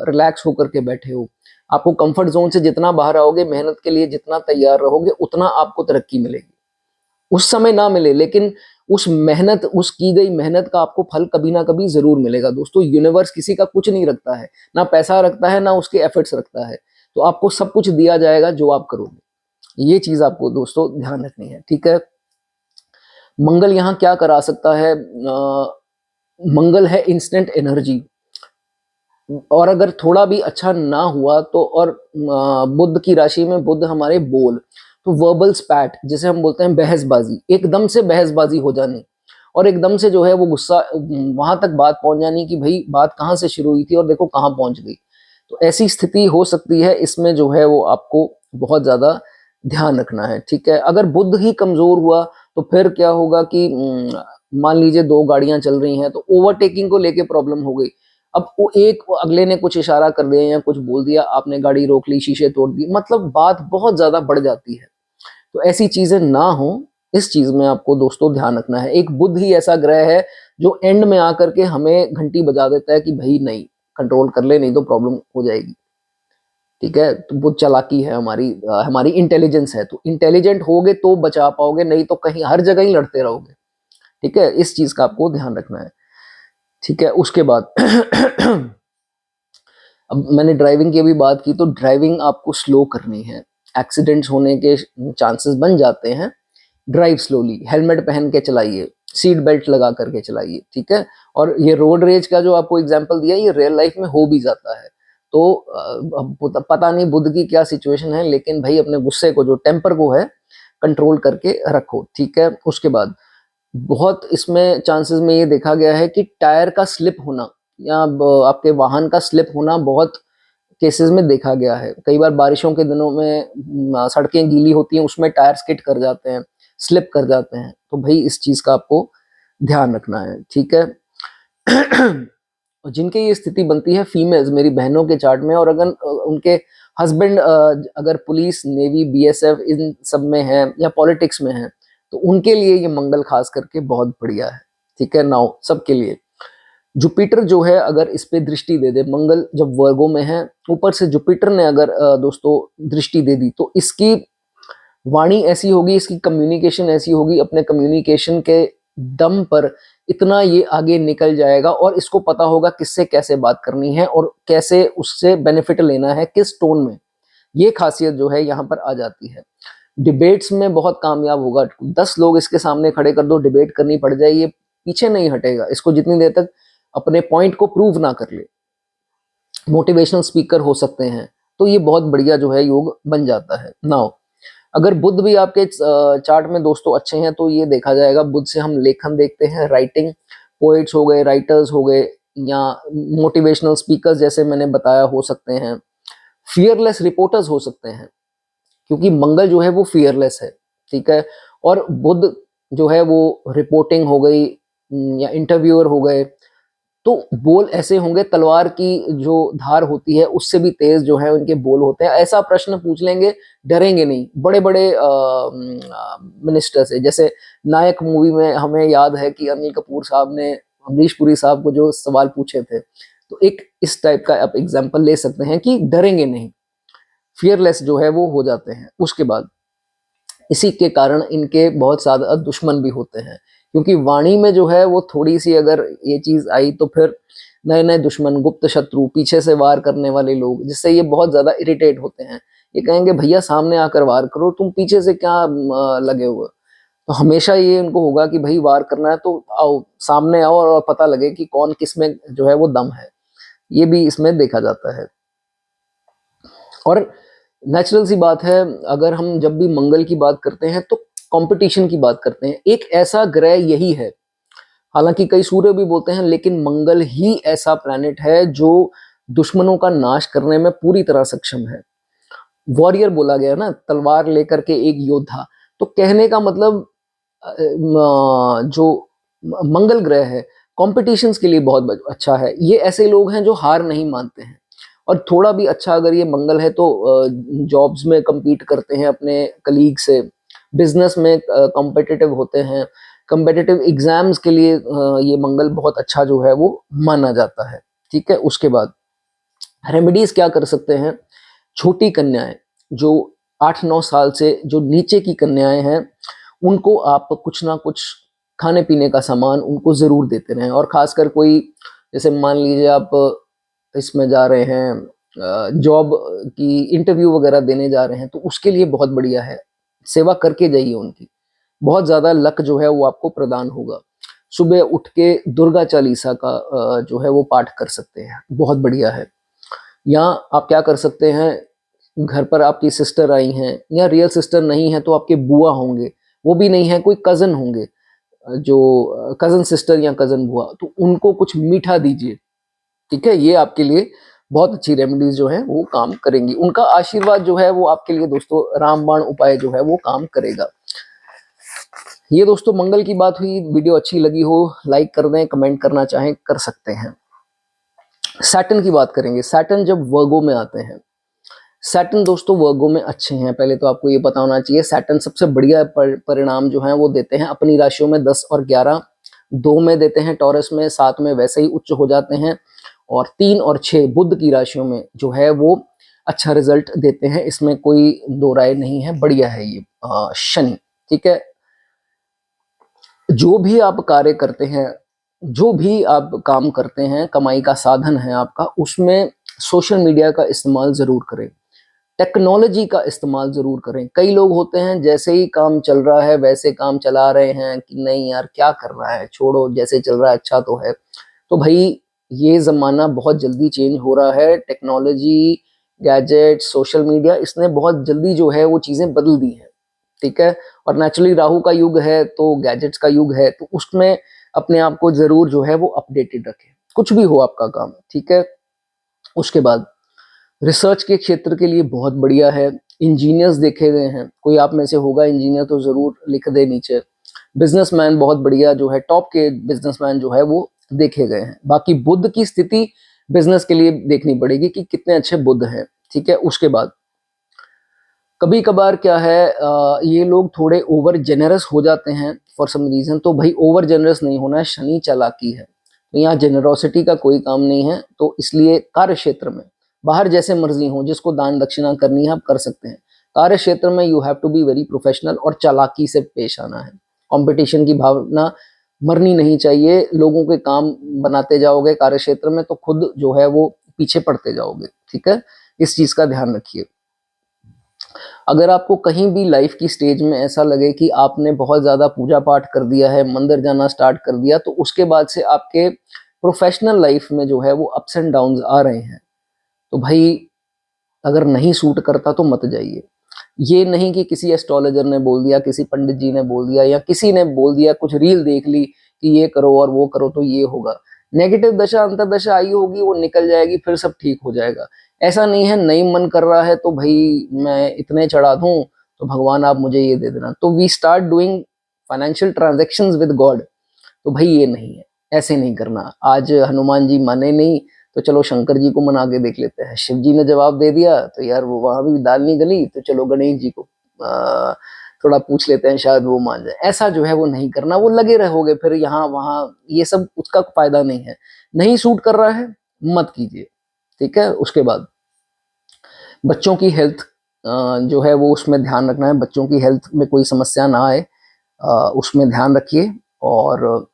रिलैक्स होकर के बैठे हो। आपको कंफर्ट जोन से जितना बाहर आओगे, मेहनत के लिए जितना तैयार रहोगे, उतना आपको तरक्की मिलेगी। उस समय ना मिले, लेकिन उस मेहनत, उस की गई मेहनत का आपको फल कभी ना कभी जरूर मिलेगा। दोस्तों यूनिवर्स किसी का कुछ नहीं रखता है, ना पैसा रखता है, ना उसके एफर्ट्स रखता है। तो आपको सब कुछ दिया जाएगा जो आप करोगे। ये चीज आपको दोस्तों ध्यान रखनी है। ठीक है, मंगल यहाँ क्या करा सकता है, मंगल है इंस्टेंट एनर्जी। और अगर थोड़ा भी अच्छा ना हुआ तो, और बुध की राशि में बुध हमारे बोल, तो वर्बल स्पैट जिसे हम बोलते हैं बहसबाजी, एकदम से बहसबाजी हो जानी और एकदम से जो है वो गुस्सा वहां तक बात पहुंच जानी कि भाई बात कहाँ से शुरू हुई थी और देखो कहाँ पहुंच गई। तो ऐसी स्थिति हो सकती है, इसमें जो है वो आपको बहुत ज्यादा ध्यान रखना है। ठीक है, अगर बुध ही कमजोर हुआ तो फिर क्या होगा कि मान लीजिए दो गाड़ियां चल रही हैं तो ओवरटेकिंग को लेके प्रॉब्लम हो गई। अब वो एक अगले ने कुछ इशारा कर दिया या कुछ बोल दिया, आपने गाड़ी रोक ली, शीशे तोड़ दिए, मतलब बात बहुत ज्यादा बढ़ जाती है। तो ऐसी चीजें ना हो, इस चीज में आपको दोस्तों ध्यान रखना है। एक बुध ही ऐसा ग्रह है जो एंड में आकर के हमें घंटी बजा देता है कि भाई नहीं, कंट्रोल कर ले, नहीं तो प्रॉब्लम हो जाएगी। ठीक है, तो बुध चालाकी है हमारी, हमारी इंटेलिजेंस है। तो इंटेलिजेंट होगे तो बचा पाओगे, नहीं तो कहीं हर जगह ही लड़ते रहोगे। ठीक है, इस चीज का आपको ध्यान रखना है। ठीक है, उसके बाद अब मैंने ड्राइविंग की अभी बात की, तो ड्राइविंग आपको स्लो करनी है। एक्सीडेंट्स होने के चांसेस बन जाते हैं। ड्राइव स्लोली, हेलमेट पहन के चलाइए, सीट बेल्ट लगा करके चलाइए। ठीक है, और ये रोड रेज का जो आपको एग्जांपल दिया, ये रियल लाइफ में हो भी जाता है। तो अब पता नहीं बुध की क्या सिचुएशन है, लेकिन भाई अपने गुस्से को, जो टेम्पर को है, कंट्रोल करके रखो। ठीक है, उसके बाद बहुत इसमें चांसेस में ये देखा गया है कि टायर का स्लिप होना या आपके वाहन का स्लिप होना बहुत केसेस में देखा गया है। कई बार बारिशों के दिनों में सड़कें गीली होती हैं, उसमें टायर स्किड कर जाते हैं, स्लिप कर जाते हैं। तो भाई इस चीज का आपको ध्यान रखना है। ठीक है और जिनके ये स्थिति बनती है, फीमेल्स मेरी बहनों के चार्ट में, और अगर उनके हस्बैंड अगर पुलिस, नेवी, बीएसएफ इन सब में है या पॉलिटिक्स में है, तो उनके लिए ये मंगल खास करके बहुत बढ़िया है। ठीक है, नाउ सबके लिए जुपिटर जो है अगर इस पे दृष्टि दे दे, मंगल जब वर्गों में है, ऊपर से जुपिटर ने अगर दोस्तों दृष्टि दे दी, तो इसकी वाणी ऐसी होगी, इसकी कम्युनिकेशन ऐसी होगी, अपने कम्युनिकेशन के दम पर इतना ये आगे निकल जाएगा और इसको पता होगा किससे कैसे बात करनी है और कैसे उससे बेनिफिट लेना है, किस टोन में। ये खासियत जो है यहाँ पर आ जाती है। डिबेट्स में बहुत कामयाब होगा। 10 लोग इसके सामने खड़े कर दो, डिबेट करनी पड़ जाए, ये पीछे नहीं हटेगा, इसको जितनी देर तक अपने पॉइंट को प्रूव ना कर ले। मोटिवेशनल स्पीकर हो सकते हैं। तो ये बहुत बढ़िया जो है योग बन जाता है। नाउ अगर बुध भी आपके चार्ट में दोस्तों अच्छे हैं, तो ये देखा जाएगा, बुध से हम लेखन देखते हैं, राइटिंग, पोएट्स हो गए, राइटर्स हो गए, या मोटिवेशनल स्पीकर्स जैसे मैंने बताया हो सकते हैं, फियरलेस रिपोर्टर्स हो सकते हैं, क्योंकि मंगल जो है वो फियरलेस है। ठीक है, और बुध जो है वो रिपोर्टिंग हो गई या इंटरव्यूअर हो गए, तो बोल ऐसे होंगे, तलवार की जो धार होती है उससे भी तेज जो है उनके बोल होते हैं। ऐसा प्रश्न पूछ लेंगे, डरेंगे नहीं। बड़े बड़े मिनिस्टर्स है, जैसे नायक मूवी में हमें याद है कि अनिल कपूर साहब ने अमरीश पुरी साहब को जो सवाल पूछे थे, तो एक इस टाइप का आप एग्जाम्पल ले सकते हैं कि डरेंगे नहीं, फियरलेस जो है वो हो जाते हैं। उसके बाद इसी के कारण इनके बहुत ज्यादा दुश्मन भी होते हैं, क्योंकि वाणी में जो है वो थोड़ी सी अगर ये चीज आई तो फिर नए नए दुश्मन, गुप्त शत्रु, पीछे से वार करने वाले लोग, जिससे ये बहुत ज्यादा इरिटेट होते हैं। ये कहेंगे भैया सामने आकर वार करो, तुम पीछे से क्या लगे हुए। तो हमेशा ये इनको होगा कि भाई वार करना है तो आओ, सामने आओ और पता लगे कि कौन किस में जो है वो दम है। ये भी इसमें देखा जाता है। और नेचुरल सी बात है, अगर हम जब भी मंगल की बात करते हैं तो कंपटीशन की बात करते हैं। एक ऐसा ग्रह यही है, हालांकि कई सूर्य भी बोलते हैं, लेकिन मंगल ही ऐसा प्लैनेट है जो दुश्मनों का नाश करने में पूरी तरह सक्षम है। वॉरियर बोला गया ना, तलवार लेकर के एक योद्धा। तो कहने का मतलब जो मंगल ग्रह है कॉम्पिटिशन्स के लिए बहुत अच्छा है। ये ऐसे लोग हैं जो हार नहीं मानते हैं। और थोड़ा भी अच्छा अगर ये मंगल है तो जॉब्स में compete करते हैं अपने कलीग से, बिजनेस में कॉम्पिटिटिव होते हैं, कॉम्पिटिटिव एग्जाम्स के लिए ये मंगल बहुत अच्छा जो है वो माना जाता है। ठीक है, उसके बाद रेमेडीज क्या कर सकते हैं। छोटी कन्याएं जो 8-9 साल से जो नीचे की कन्याएं हैं, उनको आप कुछ ना कुछ खाने पीने का सामान उनको जरूर देते रहें। और खासकर कोई, जैसे मान लीजिए आप इसमें जा रहे हैं, जॉब की इंटरव्यू वगैरह देने जा रहे हैं, तो उसके लिए बहुत बढ़िया है, सेवा करके जाइए उनकी, बहुत ज्यादा लक जो है वो आपको प्रदान होगा। सुबह उठ के दुर्गा चालीसा का जो है वो पाठ कर सकते हैं, बहुत बढ़िया है। या आप क्या कर सकते हैं, घर पर आपकी सिस्टर आई हैं या रियल सिस्टर नहीं है तो आपके बुआ होंगे, वो भी नहीं है कोई कज़न होंगे, जो कज़न सिस्टर या कज़न बुआ, तो उनको कुछ मीठा दीजिए, ठीक है? ये आपके लिए बहुत अच्छी रेमेडीज़ जो हैं वो काम करेंगी। उनका आशीर्वाद जो है वो आपके लिए दोस्तों रामबाण उपाय जो है वो काम करेगा। ये दोस्तों मंगल की बात हुई। वीडियो अच्छी लगी हो लाइक कर दें, कमेंट करना चाहें कर सकते हैं। सैटर्न की बात करेंगे। सैटर्न जब वर्गो में आते हैं, सैटर्न दोस्तों वर्गो में अच्छे हैं। पहले तो आपको ये पता होना चाहिए सैटर्न सबसे बढ़िया परिणाम जो हैं वो देते हैं अपनी राशियों में 10 और 11, 2 में देते हैं टॉरस में, 7 में वैसे ही उच्च हो जाते हैं, और 3 और 6 बुध की राशियों में जो है वो अच्छा रिजल्ट देते हैं, इसमें कोई दो राय नहीं है, बढ़िया है ये शनि, ठीक है। जो भी आप कार्य करते हैं, जो भी आप काम करते हैं, कमाई का साधन है आपका, उसमें सोशल मीडिया का इस्तेमाल ज़रूर करें, टेक्नोलॉजी का इस्तेमाल ज़रूर करें। कई लोग होते हैं जैसे ही काम चल रहा है वैसे काम चला रहे हैं कि नहीं यार क्या कर रहा है, छोड़ो जैसे चल रहा है अच्छा तो है। तो भाई ये ज़माना बहुत जल्दी चेंज हो रहा है, टेक्नोलॉजी, गैजेट, सोशल मीडिया, इसने बहुत जल्दी जो है वो चीज़ें बदल दी हैं, ठीक है। और नेचुरली राहु का युग है तो गैजेट्स का युग है, तो उसमें अपने आप को ज़रूर जो है वो अपडेटेड रखें, कुछ भी हो आपका काम, ठीक है। उसके बाद रिसर्च के क्षेत्र के लिए बहुत बढ़िया है। इंजीनियर्स देखे गए हैं, कोई आप में से होगा इंजीनियर तो ज़रूर लिख दे नीचे। बिजनेसमैन बहुत बढ़िया जो है, टॉप के बिजनेसमैन जो है वो देखे गए हैं। बाकी बुध की स्थिति बिजनेस के लिए देखनी पड़ेगी कि कितने अच्छे बुध हैं, ठीक है। उसके बाद कभी कभार क्या है ये लोग थोड़े ओवर जेनरस हो जाते हैं फॉर सम रीजन, तो भाई ओवर जेनरस नहीं होना है, शनि चालाकी है, तो यहाँ जेनरोसिटी का कोई काम नहीं है। तो इसलिए कार्य क्षेत्र में बाहर जैसे मर्जी हो, जिसको दान दक्षिणा करनी है आप कर सकते हैं। कार्य क्षेत्र में you have to be very professional और चालाकी से पेश आना है। कंपटीशन की भावना मरनी नहीं चाहिए। लोगों के काम बनाते जाओगे कार्य क्षेत्र में तो खुद जो है वो पीछे पड़ते जाओगे, ठीक है। इस चीज का ध्यान रखिए। अगर आपको कहीं भी लाइफ की स्टेज में ऐसा लगे कि आपने बहुत ज़्यादा पूजा पाठ कर दिया है, मंदिर जाना स्टार्ट कर दिया, तो उसके बाद से आपके प्रोफेशनल लाइफ में जो है वो अप्स एंड डाउन्स आ रहे हैं, तो भाई अगर नहीं सूट करता तो मत जाइए। ये नहीं कि किसी एस्ट्रोलॉजर ने बोल दिया, किसी पंडित जी ने बोल दिया या किसी ने बोल दिया, कुछ रील देख ली कि ये करो और वो करो तो ये होगा। नेगेटिव दशा अंतर्दशा आई होगी, वो निकल जाएगी, फिर सब ठीक हो जाएगा। ऐसा नहीं है नहीं मन कर रहा है तो भाई मैं इतने चढ़ा दूं तो भगवान आप मुझे ये दे देना, तो we start doing financial transactions with God. तो भाई ये नहीं है, ऐसे नहीं करना। आज हनुमान जी माने नहीं तो चलो शंकर जी को मना के देख लेते हैं। शिव जी ने जवाब दे दिया तो यार वो वहां भी दाल नहीं गली, तो चलो गणेश जी को थोड़ा पूछ लेते हैं, शायद वो मान जाए। ऐसा जो है वो नहीं करना, वो लगे रहोगे फिर यहाँ वहां, ये सब उसका फायदा नहीं है। नहीं सूट कर रहा है मत कीजिए, ठीक है। उसके बाद बच्चों की हेल्थ जो है वो उसमें ध्यान रखना है, बच्चों की हेल्थ में कोई समस्या ना आए, उसमें ध्यान रखिए। और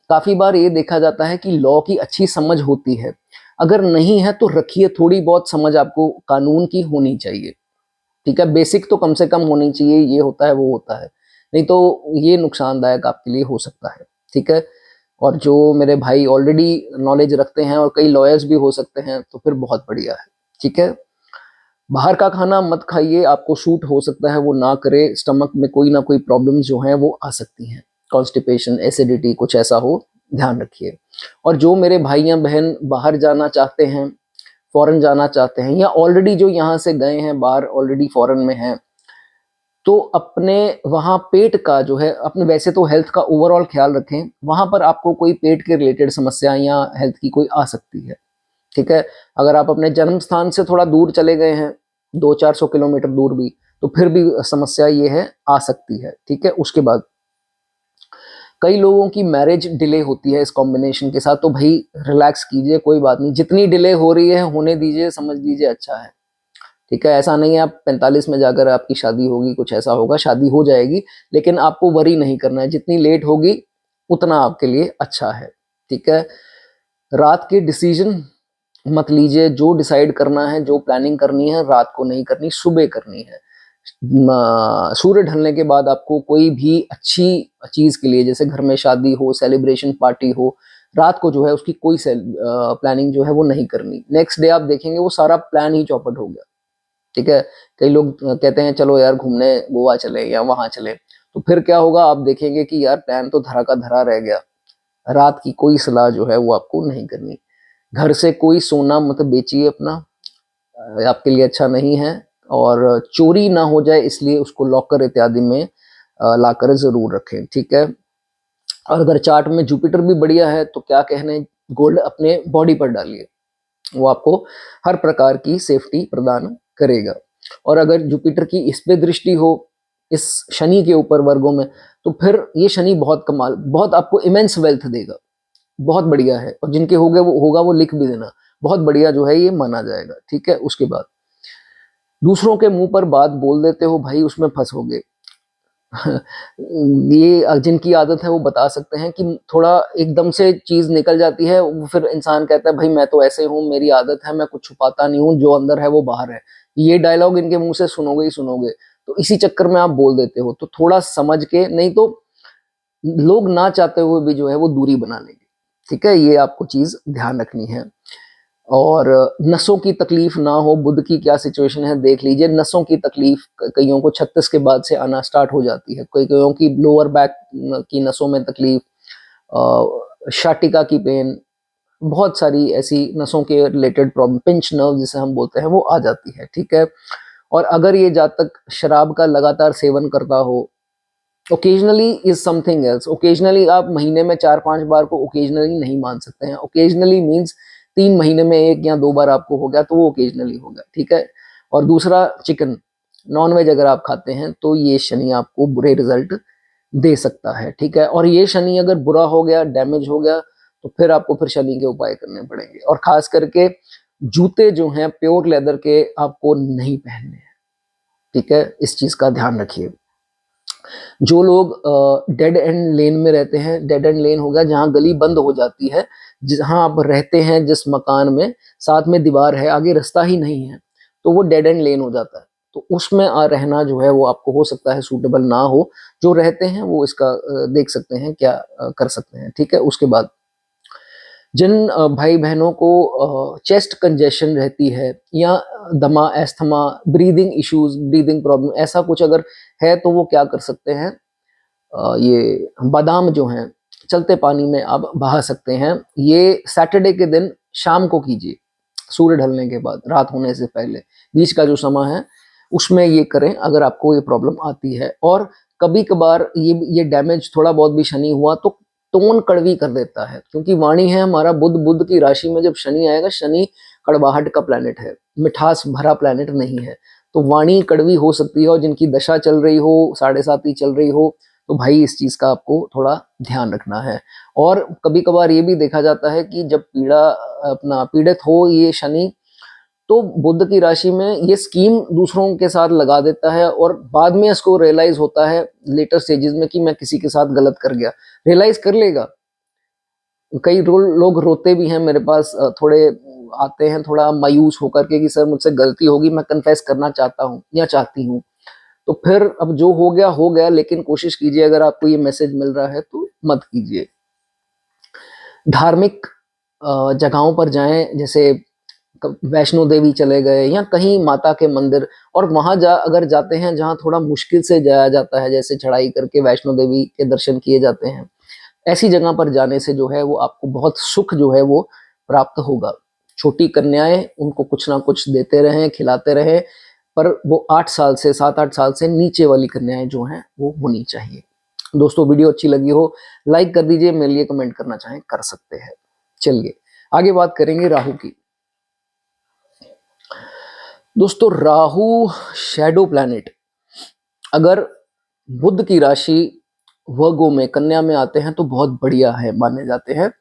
काफी बार ये देखा जाता है कि लॉ की अच्छी समझ होती है, अगर नहीं है तो रखिए, थोड़ी बहुत समझ आपको कानून की होनी चाहिए, ठीक है। बेसिक तो कम से कम होनी चाहिए, ये होता है वो होता है, नहीं तो ये नुकसानदायक आपके लिए हो सकता है, ठीक है। और जो मेरे भाई ऑलरेडी नॉलेज रखते हैं और कई लॉयर्स भी हो सकते हैं तो फिर बहुत बढ़िया है, ठीक है। बाहर का खाना मत खाइए, आपको शूट हो सकता है वो ना करे, स्टमक में कोई ना कोई प्रॉब्लम जो है वो आ सकती हैं, कॉन्स्टिपेशन, एसिडिटी, कुछ ऐसा हो, ध्यान रखिए। और जो मेरे भाई या बहन बाहर जाना चाहते हैं, फॉरेन जाना चाहते हैं, या ऑलरेडी जो यहाँ से गए हैं बाहर ऑलरेडी फॉरेन में हैं, तो अपने वहाँ पेट का जो है, अपने वैसे तो हेल्थ का ओवरऑल ख्याल रखें, वहाँ पर आपको कोई पेट के रिलेटेड समस्या या हेल्थ की कोई आ सकती है, ठीक है। अगर आप अपने जन्म स्थान से थोड़ा दूर चले गए हैं, 200-400 किलोमीटर दूर भी, तो फिर भी समस्या ये है आ सकती है, ठीक है। उसके बाद कई लोगों की मैरिज डिले होती है इस कॉम्बिनेशन के साथ, तो भाई रिलैक्स कीजिए, कोई बात नहीं, जितनी डिले हो रही है होने दीजिए, समझ लीजिए अच्छा है, ठीक है। ऐसा नहीं है आप 45 में जाकर आपकी शादी होगी, कुछ ऐसा होगा, शादी हो जाएगी, लेकिन आपको वरी नहीं करना है, जितनी लेट होगी उतना आपके लिए अच्छा है, ठीक है। रात के डिसीजन मत लीजिए, जो डिसाइड करना है, जो प्लानिंग करनी है रात को नहीं करनी, सुबह करनी है। सूर्य ढलने के बाद आपको कोई भी अच्छी चीज के लिए, जैसे घर में शादी हो, सेलिब्रेशन पार्टी हो, रात को जो है उसकी कोई प्लानिंग जो है वो नहीं करनी। नेक्स्ट डे आप देखेंगे वो सारा प्लान ही चौपट हो गया। ठीक है, कई लोग कहते हैं चलो यार घूमने गोवा चले या वहां चले, तो फिर क्या होगा, आप देखेंगे कि यार प्लान तो धरा का धरा रह गया। रात की कोई सलाह जो है वो आपको नहीं करनी। घर से कोई सोना मत बेचिए अपना, आपके लिए अच्छा नहीं है। और चोरी ना हो जाए इसलिए उसको लॉकर इत्यादि में लाकर जरूर रखें। ठीक है, और अगर चार्ट में जुपिटर भी बढ़िया है तो क्या कहने, गोल्ड अपने बॉडी पर डालिए, वो आपको हर प्रकार की सेफ्टी प्रदान करेगा। और अगर जुपिटर की इस पे दृष्टि हो, इस शनि के ऊपर वर्गों में, तो फिर ये शनि बहुत कमाल, बहुत आपको इमेंस वेल्थ देगा, बहुत बढ़िया है। और जिनके होगा वो लिख भी देना, बहुत बढ़िया जो है ये माना जाएगा। ठीक है, उसके बाद दूसरों के मुंह पर बात बोल देते हो भाई, उसमें फंसोगे। ये जिनकी आदत है वो बता सकते हैं कि थोड़ा एकदम से चीज निकल जाती है, वो फिर इंसान कहता है भाई मैं तो ऐसे हूँ, मेरी आदत है, मैं कुछ छुपाता नहीं हूँ, जो अंदर है वो बाहर है। ये डायलॉग इनके मुंह से सुनोगे ही सुनोगे, तो इसी चक्कर में आप बोल देते हो। तो थोड़ा समझ के, नहीं तो लोग ना चाहते हुए भी जो है वो दूरी बना लेंगे। ठीक है, ये आपको चीज ध्यान रखनी है। और नसों की तकलीफ ना हो, बुध की क्या सिचुएशन है देख लीजिए। नसों की तकलीफ कईयों को 36 के बाद से आना स्टार्ट हो जाती है, कईयों की लोअर बैक की नसों में तकलीफ, शाटिका की पेन, बहुत सारी ऐसी नसों के रिलेटेड प्रॉब्लम, पिंच नर्व जिसे हम बोलते हैं, वो आ जाती है। ठीक है, और अगर ये जातक शराब का लगातार सेवन करता हो, occasionally is something else. Occasionally आप महीने में 4-5 बार को ओकेजनली नहीं मान सकते हैं। ओकेजनली मीन्स 3 महीने में 1 या 2 बार आपको हो गया तो वो ओकेजनली हो गया। ठीक है, और दूसरा चिकन, नॉनवेज अगर आप खाते हैं तो ये शनि आपको बुरे रिजल्ट दे सकता है। ठीक है, और ये शनि अगर बुरा हो गया, डैमेज हो गया, तो फिर आपको फिर शनि के उपाय करने पड़ेंगे। और खास करके जूते जो हैं प्योर लेदर के आपको नहीं पहनने हैं। ठीक है, इस चीज का ध्यान रखिए। जो लोग डेड एंड लेन में रहते हैं, डेड एंड लेन हो गया जहाँ गली बंद हो जाती है, जहाँ आप रहते हैं जिस मकान में, साथ में दीवार है, आगे रास्ता ही नहीं है, तो वो डेड एंड लेन हो जाता है। तो उसमें रहना जो है वो आपको हो सकता है सूटेबल ना हो। जो रहते हैं वो इसका देख सकते हैं क्या कर सकते हैं। ठीक है, उसके बाद जिन भाई बहनों को चेस्ट कंजेशन रहती है, या दमा, asthma, breathing issues, breathing problem, ऐसा कुछ अगर है तो वो क्या कर सकते हैं, ये बादाम जो हैं चलते पानी में आप बहा सकते हैं। ये सैटरडे के दिन शाम को कीजिए, सूर्य ढलने के बाद, रात होने से पहले, बीच का जो समय है उसमें ये करें अगर आपको ये प्रॉब्लम आती है। और कभी कभार ये डैमेज थोड़ा बहुत भी शनि हुआ तो टोन कड़वी कर देता है, क्योंकि वाणी है हमारा बुध, बुध की राशि में जब शनि आएगा, शनि कड़वाहट का प्लैनेट है, मिठास भरा प्लैनेट नहीं है, तो वाणी कड़वी हो सकती है। और जिनकी दशा चल रही हो, 7.5 चल रही हो, तो भाई इस चीज का आपको थोड़ा ध्यान रखना है। और कभी कभार ये भी देखा जाता है कि जब अपना पीड़ित हो ये शनि, तो बुध की राशि में ये स्कीम दूसरों के साथ लगा देता है, और बाद में इसको रियलाइज होता है लेटर स्टेजेस में कि मैं किसी के साथ गलत कर गया। रियलाइज कर लेगा। कई लोग रोते भी हैं मेरे पास, थोड़े आते हैं थोड़ा मायूस होकर के कि सर मुझसे गलती होगी, मैं कन्फेस करना चाहता हूँ या चाहती हूँ। तो फिर अब जो हो गया, लेकिन कोशिश कीजिए अगर आपको ये मैसेज मिल रहा है तो मत कीजिए। धार्मिक जगहों पर जाएं, जैसे वैष्णो देवी चले गए या कहीं माता के मंदिर, और वहां अगर जाते हैं जहां थोड़ा मुश्किल से जाया जाता है, जैसे चढ़ाई करके वैष्णो देवी के दर्शन किए जाते हैं, ऐसी जगह पर जाने से जो है वो आपको बहुत सुख जो है वो प्राप्त होगा। छोटी कन्याएं, उनको कुछ ना कुछ देते रहें, खिलाते रहें, पर वो 8 साल से 7-8 साल से नीचे वाली कन्याएं जो हैं वो होनी चाहिए। दोस्तों वीडियो अच्छी लगी हो लाइक कर दीजिए, मेरे लिए कमेंट करना चाहें कर सकते हैं। चलिए आगे बात करेंगे राहु की। दोस्तों राहु शैडो प्लैनेट, अगर बुध की राशि वर्गो में, कन्या में आते हैं तो बहुत बढ़िया है, माने जाते हैं।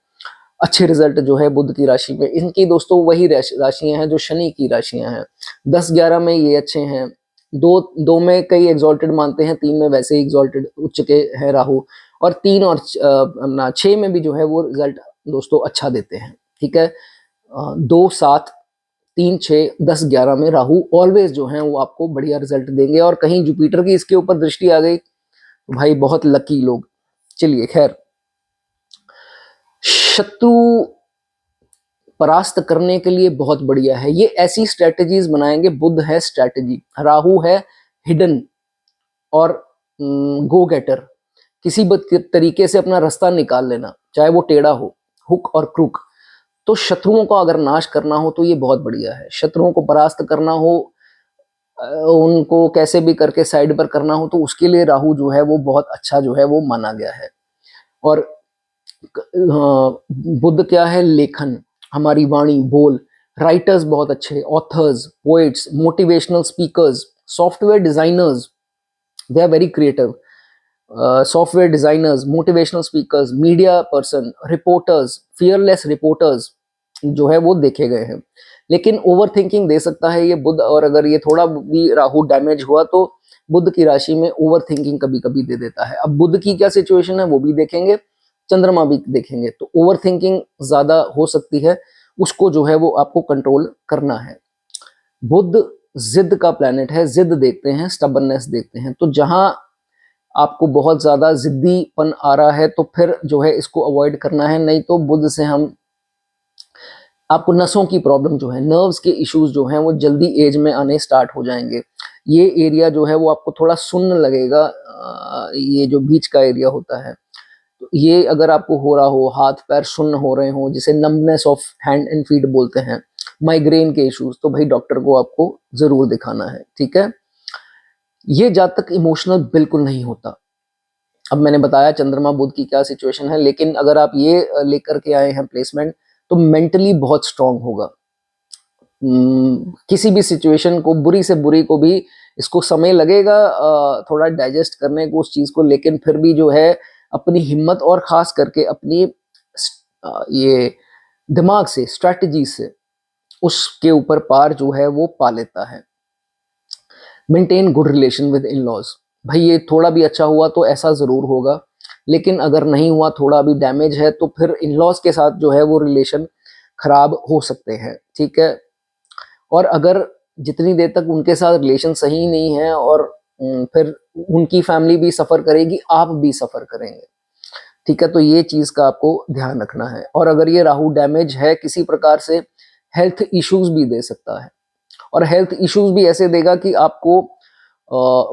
अच्छे रिजल्ट जो है बुध की राशि में, इनकी दोस्तों वही राशियां हैं जो शनि की राशियां हैं। 10-11 में ये अच्छे हैं, दो में कई एग्जॉल्टेड मानते हैं, 3 में वैसे ही एग्जॉल्टेड उच्च के हैं राहु, और 3 और 6 में भी जो है वो रिजल्ट दोस्तों अच्छा देते हैं। ठीक है, 2, 7, 3, 6, 10, 11 में राहु ऑलवेज जो है वो आपको बढ़िया रिजल्ट देंगे। और कहीं जुपिटर की इसके ऊपर दृष्टि आ गई तो भाई बहुत लकी लोग। चलिए खैर, शत्रु परास्त करने के लिए बहुत बढ़िया है, ये ऐसी स्ट्रेटजीज बनाएंगे। बुध है स्ट्रेटजी, राहु है हिडन और गो गेटर, किसी भी तरीके से अपना रास्ता निकाल लेना, चाहे वो टेढ़ा हो, हुक और क्रुक। तो शत्रुओं को अगर नाश करना हो तो ये बहुत बढ़िया है। शत्रुओं को परास्त करना हो, उनको कैसे भी करके साइड पर करना हो, तो उसके लिए राहु जो है वो बहुत अच्छा जो है वो माना गया है। और बुध क्या है, लेखन, हमारी वाणी, बोल, राइटर्स बहुत अच्छे, authors, poets, motivational speakers, software designers, they are very creative. Software designers, motivational speakers, media person, reporters, fearless reporters जो है वो देखे गए हैं। लेकिन ओवर थिंकिंग दे सकता है ये बुध, और अगर ये थोड़ा भी राहु डैमेज हुआ तो बुध की राशि में ओवर थिंकिंग कभी कभी दे देता है। अब बुध की क्या सिचुएशन है वो भी देखेंगे, चंद्रमा भी देखेंगे। तो ओवर थिंकिंग ज्यादा हो सकती है, उसको जो है वो आपको कंट्रोल करना है। बुध जिद का प्लैनेट है, जिद देखते हैं, स्टबननेस देखते हैं। तो जहां आपको बहुत ज्यादा जिद्दीपन आ रहा है तो फिर जो है इसको अवॉइड करना है, नहीं तो बुध से हम आपको नसों की प्रॉब्लम जो है, नर्व्स के इश्यूज जो हैं वो जल्दी एज में आने स्टार्ट हो जाएंगे। ये एरिया जो है वो आपको थोड़ा सुन्न लगेगा, ये जो बीच का एरिया होता है, तो ये अगर आपको हो रहा हो, हाथ पैर सुन्न हो रहे हो, जिसे numbness of hand and feet बोलते हैं, माइग्रेन के इश्यूज, तो भाई डॉक्टर को आपको जरूर दिखाना है, ठीक है। ये जातक इमोशनल बिल्कुल नहीं होता। अब मैंने बताया चंद्रमा बुध की क्या सिचुएशन है, लेकिन अगर आप ये लेकर के आए हैं प्लेसमेंट तो मेंटली बहुत स्ट्रांग होगा। किसी भी सिचुएशन को, बुरी से बुरी को भी, इसको समय लगेगा थोड़ा डाइजेस्ट करने को उस चीज को, लेकिन फिर भी जो है अपनी हिम्मत और खास करके अपनी ये दिमाग से, स्ट्रैटेजी से उसके ऊपर पार जो है वो पा लेता है। Maintain good relation with in laws, भाई ये थोड़ा भी अच्छा हुआ तो ऐसा जरूर होगा, लेकिन अगर नहीं हुआ, थोड़ा भी डैमेज है, तो फिर इन लॉज के साथ जो है वो रिलेशन खराब हो सकते हैं, ठीक है। और अगर जितनी देर तक उनके साथ रिलेशन सही नहीं है, और फिर उनकी फैमिली भी सफर करेगी, आप भी सफर करेंगे, ठीक है। तो ये चीज का आपको ध्यान रखना है। और अगर ये राहु डैमेज है किसी प्रकार से, हेल्थ इश्यूज भी दे सकता है, और हेल्थ इश्यूज भी ऐसे देगा कि आपको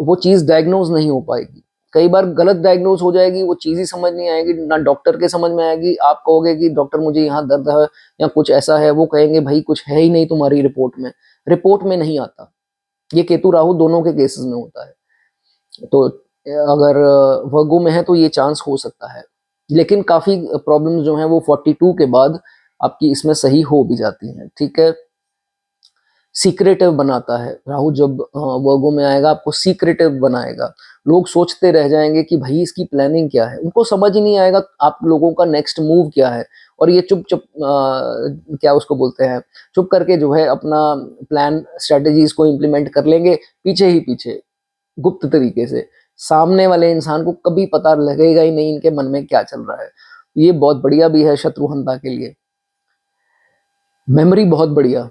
वो चीज डायग्नोज नहीं हो पाएगी। कई बार गलत डायग्नोज हो जाएगी, वो चीज ही समझ नहीं आएगी, ना डॉक्टर के समझ में आएगी। आप कहोगे कि डॉक्टर मुझे यहाँ दर्द है या कुछ ऐसा है, वो कहेंगे भाई कुछ है ही नहीं तुम्हारी रिपोर्ट में नहीं आता। ये केतु राहु दोनों के केसेस में होता है। तो अगर वर्गो में है तो ये चांस हो सकता है, लेकिन काफी प्रॉब्लम्स जो हैं वो 42 के बाद आपकी इसमें सही हो भी जाती हैं, ठीक है। सीक्रेटिव बनाता है राहु, जब वर्गो में आएगा आपको सीक्रेटिव बनाएगा। लोग सोचते रह जाएंगे कि भाई इसकी प्लानिंग क्या है, उनको समझ ही नहीं आएगा आप लोगों का नेक्स्ट मूव क्या है, और ये चुप चुप क्या उसको बोलते हैं, चुप करके जो है अपना प्लान स्ट्रेटेजीज को इम्प्लीमेंट कर लेंगे पीछे ही पीछे, गुप्त तरीके से। सामने वाले इंसान को कभी पता लगेगा ही नहीं इनके मन में क्या चल रहा है। ये बहुत बढ़िया भी है शत्रुहंता के लिए। मेमोरी बहुत बढ़िया,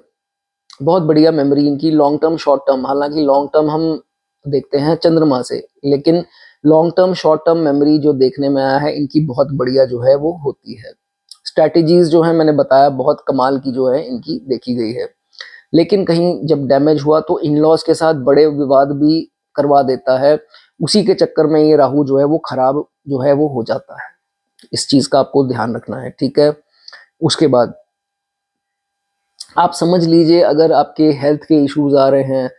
बहुत बढ़िया मेमोरी इनकी, लॉन्ग टर्म शॉर्ट टर्म। हालांकि लॉन्ग टर्म हम देखते हैं चंद्रमा से, लेकिन long term short term memory जो देखने में आया है इनकी बहुत बढ़िया जो है वो होती है। स्ट्रैटेजीज जो है मैंने बताया बहुत कमाल की जो है इनकी देखी गई है। लेकिन कहीं जब डैमेज हुआ तो इन लॉज के साथ बड़े विवाद भी करवा देता है, उसी के चक्कर में ये राहु जो है वो खराब जो है वो हो जाता है। इस चीज का आपको ध्यान रखना है, ठीक है। उसके बाद आप समझ लीजिए अगर आपके हेल्थ के इश्यूज आ रहे हैं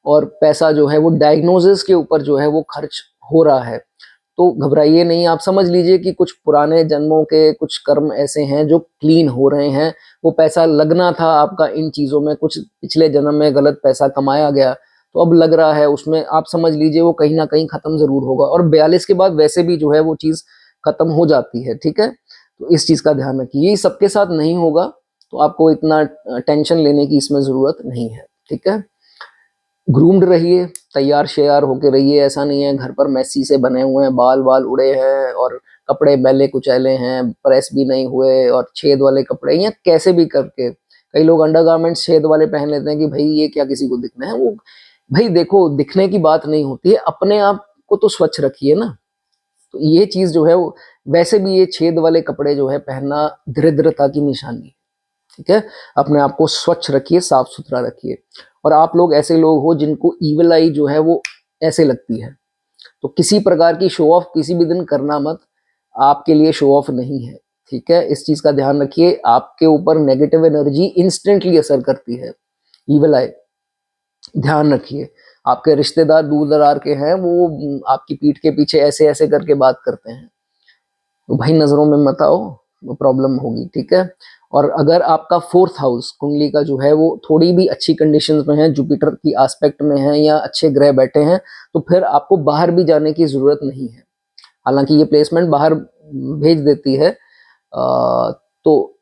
और पैसा जो है वो डायग्नोसिस के ऊपर जो है वो खर्च हो रहा है, तो घबराइए नहीं। आप समझ लीजिए कि कुछ पुराने जन्मों के कुछ कर्म ऐसे हैं जो क्लीन हो रहे हैं। वो पैसा लगना था आपका इन चीजों में, कुछ पिछले जन्म में गलत पैसा कमाया गया तो अब लग रहा है उसमें, आप समझ लीजिए वो कहीं ना कहीं खत्म जरूर होगा। और 42 के बाद वैसे भी जो है वो चीज खत्म हो जाती है, ठीक है। तो इस चीज का ध्यान रखिए, ये सबके साथ नहीं होगा, तो आपको इतना टेंशन लेने की इसमें जरूरत नहीं है, ठीक है। ग्रूम्ड रहिए, तैयार शेयार होके रहिए। ऐसा नहीं है घर पर मैसी से बने हुए हैं, बाल बाल उड़े हैं और कपड़े मैले कुचैले हैं, प्रेस भी नहीं हुए और छेद वाले कपड़े, या कैसे भी करके कई लोग अंडरगारमेंट्स छेद वाले पहन लेते हैं कि भाई ये क्या किसी को दिखना है। वो भाई देखो, दिखने की बात नहीं होती है, अपने आप को तो स्वच्छ रखिए ना। तो ये चीज जो है वो, वैसे भी ये छेद वाले कपड़े जो है पहनना दरिद्रता की निशानी है। ठीक है, अपने आप को स्वच्छ रखिए, साफ सुथरा रखिए। और आप लोग ऐसे लोग हो जिनको ईविल आई जो है वो ऐसे लगती है, तो किसी प्रकार की शो ऑफ किसी भी दिन करना मत, आपके लिए शो ऑफ नहीं है। ठीक है, इस चीज का ध्यान रखिए। आपके ऊपर नेगेटिव एनर्जी इंस्टेंटली असर करती है, ईविल आई, ध्यान रखिए। आपके रिश्तेदार दूर दरार के हैं, वो आपकी पीठ के पीछे ऐसे ऐसे करके बात करते हैं, तो भाई नजरों में मत आओ, वो प्रॉब्लम होगी। ठीक है, और अगर आपका फोर्थ हाउस कुंडली का जो है वो थोड़ी भी अच्छी कंडीशंस में है, जुपिटर की एस्पेक्ट में है या अच्छे ग्रह बैठे हैं, तो फिर आपको बाहर भी जाने की जरूरत नहीं है। हालांकि ये प्लेसमेंट बाहर भेज देती है, तो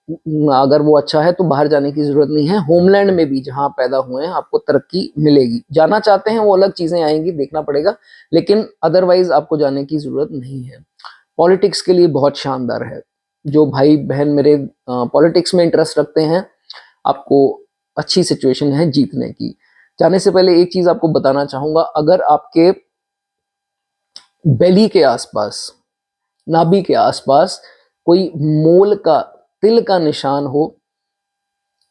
अगर वो अच्छा है तो बाहर जाने की जरूरत नहीं है। होमलैंड में भी जहां पैदा हुए हैं आपको तरक्की मिलेगी। जाना चाहते हैं वो अलग चीजें आएंगी, देखना पड़ेगा, लेकिन अदरवाइज आपको जाने की जरूरत नहीं है। पॉलिटिक्स के लिए बहुत शानदार है। जो भाई बहन मेरे पॉलिटिक्स में इंटरेस्ट रखते हैं, आपको अच्छी सिचुएशन है जीतने की। जाने से पहले एक चीज आपको बताना चाहूंगा, अगर आपके बेली के आसपास, नाभि के आसपास कोई मोल का, तिल का निशान हो,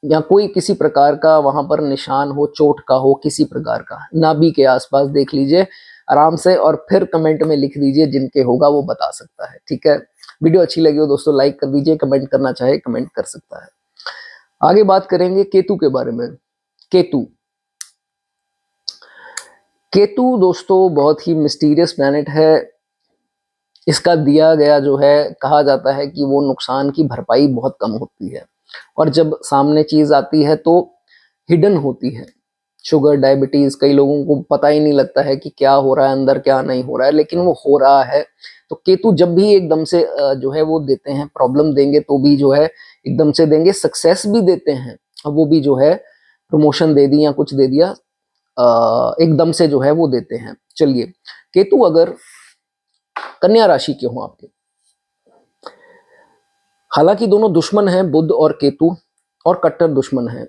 या कोई किसी प्रकार का वहां पर निशान हो, चोट का हो, किसी प्रकार का नाभि के आसपास देख लीजिए आराम से, और फिर कमेंट में लिख दीजिए, जिनके होगा वो बता सकता है। ठीक है, वीडियो अच्छी लगी हो दोस्तों लाइक कर दीजिए, कमेंट करना चाहे कमेंट कर सकता है। आगे बात करेंगे केतु के बारे में। केतु, केतु दोस्तों बहुत ही मिस्टीरियस प्लैनेट है। इसका दिया गया जो है, कहा जाता है कि वो नुकसान की भरपाई बहुत कम होती है, और जब सामने चीज आती है तो हिडन होती है। शुगर, डायबिटीज, कई लोगों को पता ही नहीं लगता है कि क्या हो रहा है अंदर, क्या नहीं हो रहा है, लेकिन वो हो रहा है। तो केतु जब भी एकदम से जो है वो देते हैं, प्रॉब्लम देंगे तो भी जो है एकदम से देंगे, सक्सेस भी देते हैं, अब वो भी जो है प्रमोशन दे दी या कुछ दे दिया, एकदम से जो है वो देते हैं। चलिए, केतु अगर कन्या राशि के हो आपके, हालांकि दोनों दुश्मन हैं, बुध और केतु, और कट्टर दुश्मन हैं।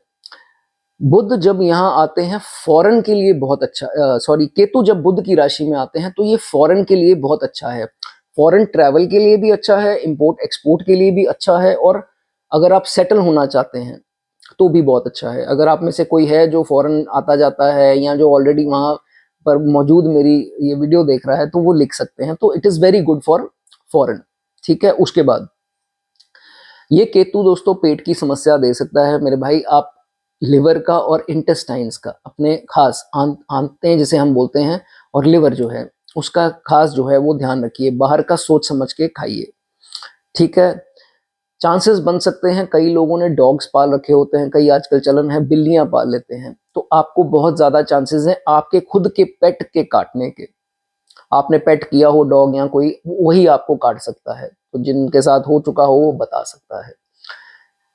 बुध जब यहाँ आते हैं फॉरेन के लिए बहुत अच्छा, सॉरी, केतु जब बुध की राशि में आते हैं तो ये फॉरेन के लिए बहुत अच्छा है। फॉरेन ट्रैवल के लिए भी अच्छा है, इंपोर्ट एक्सपोर्ट के लिए भी अच्छा है, और अगर आप सेटल होना चाहते हैं तो भी बहुत अच्छा है। अगर आप में से कोई है जो फॉरेन आता जाता है, या जो ऑलरेडी वहां पर मौजूद मेरी ये वीडियो देख रहा है, तो वो लिख सकते हैं, तो it is very good for foreign. ठीक है, उसके बाद ये केतु दोस्तों पेट की समस्या दे सकता है मेरे भाई। आप लिवर का और इंटेस्टाइन्स का, अपने खास आंतें जिसे हम बोलते हैं, और लिवर जो है उसका खास जो है वो ध्यान रखिए। बाहर का सोच समझ के खाइए। ठीक है, चांसेस बन सकते हैं, कई लोगों ने डॉग्स पाल रखे होते हैं, कई आजकल चलन है बिल्लियां पाल लेते हैं, तो आपको बहुत ज्यादा चांसेस हैं आपके खुद के पेट के काटने के। आपने पेट किया हो डॉग या कोई, वही आपको काट सकता है। तो जिनके साथ हो चुका हो वो बता सकता है।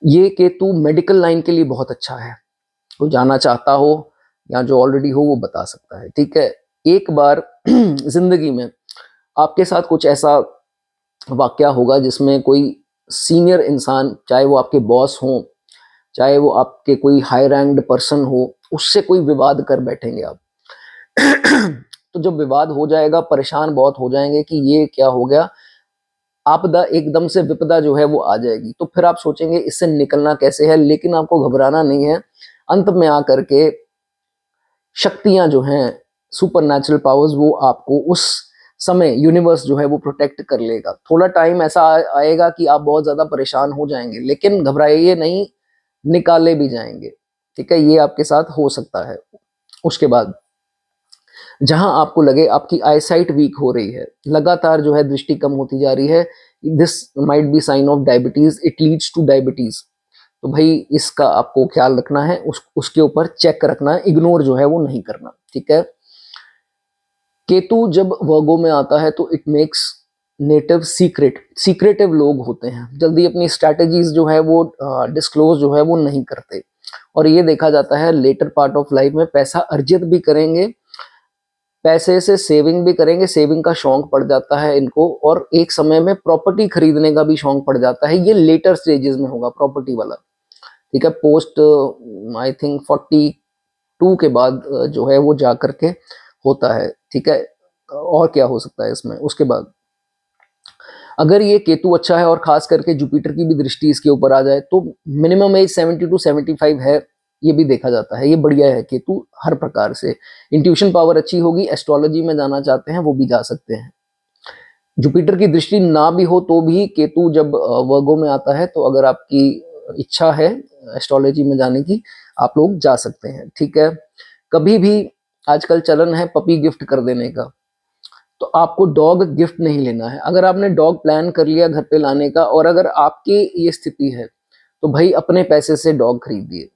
ये केतु मेडिकल लाइन के लिए बहुत अच्छा है, तो जाना चाहता हो या जो ऑलरेडी हो वो बता सकता है। ठीक है, एक बार जिंदगी में आपके साथ कुछ ऐसा वाकया होगा जिसमें कोई सीनियर इंसान, चाहे वो आपके बॉस हो, चाहे वो आपके कोई हाई रैंक्ड पर्सन हो, उससे कोई विवाद कर बैठेंगे आप। तो जब विवाद हो जाएगा, परेशान बहुत हो जाएंगे कि ये क्या हो गया, आपदा एकदम से विपदा जो है वो आ जाएगी। तो फिर आप सोचेंगे इससे निकलना कैसे है, लेकिन आपको घबराना नहीं है। अंत में आकर के शक्तियां जो हैं, सुपर नेचुरल पावर्स, वो आपको उस समय यूनिवर्स जो है वो प्रोटेक्ट कर लेगा। थोड़ा टाइम ऐसा आएगा कि आप बहुत ज्यादा परेशान हो जाएंगे, लेकिन घबराइए नहीं, निकाले भी जाएंगे। ठीक है, ये आपके साथ हो सकता है। उसके बाद जहां आपको लगे आपकी आईसाइट वीक हो रही है, लगातार जो है दृष्टि कम होती जा रही है, this might be sign of diabetes, it leads to diabetes. तो भाई इसका आपको ख्याल रखना है, उसके ऊपर चेक रखना है, इग्नोर जो है वो नहीं करना। ठीक है, केतु जब वर्गो में आता है तो इट मेक्स नेटिव सीक्रेटिव लोग होते हैं, जल्दी अपनी स्ट्रैटेजीज जो है वो डिस्क्लोज जो है वो नहीं करते, और ये देखा जाता है लेटर पार्ट ऑफ लाइफ में पैसा अर्जित भी करेंगे, पैसे से सेविंग भी करेंगे, सेविंग का शौक पड़ जाता है इनको, और एक समय में प्रॉपर्टी खरीदने का भी शौक पड़ जाता है। ये लेटर स्टेजेस में होगा प्रॉपर्टी वाला। ठीक है, पोस्ट आई थिंक 42 के बाद जो है वो जा करके होता है। ठीक है, और क्या हो सकता है इसमें, उसके बाद अगर ये केतु अच्छा है और खास करके जुपिटर की भी दृष्टि इसके ऊपर आ जाए तो मिनिमम एज 70 टू 75 है, ये भी देखा जाता है। ये बढ़िया है केतु हर प्रकार से। इंट्यूशन पावर अच्छी होगी, एस्ट्रोलॉजी में जाना चाहते हैं वो भी जा सकते हैं। जुपिटर की दृष्टि ना भी हो तो भी केतु जब वर्गो में आता है तो अगर आपकी इच्छा है एस्ट्रोलॉजी में जाने की, आप लोग जा सकते हैं। ठीक है, कभी भी आजकल चलन है पपी गिफ्ट कर देने का, तो आपको डॉग गिफ्ट नहीं लेना है। अगर आपने डॉग प्लान कर लिया घर पे लाने का और अगर आपकी ये स्थिति है तो भाई अपने पैसे से डॉग खरीदिए।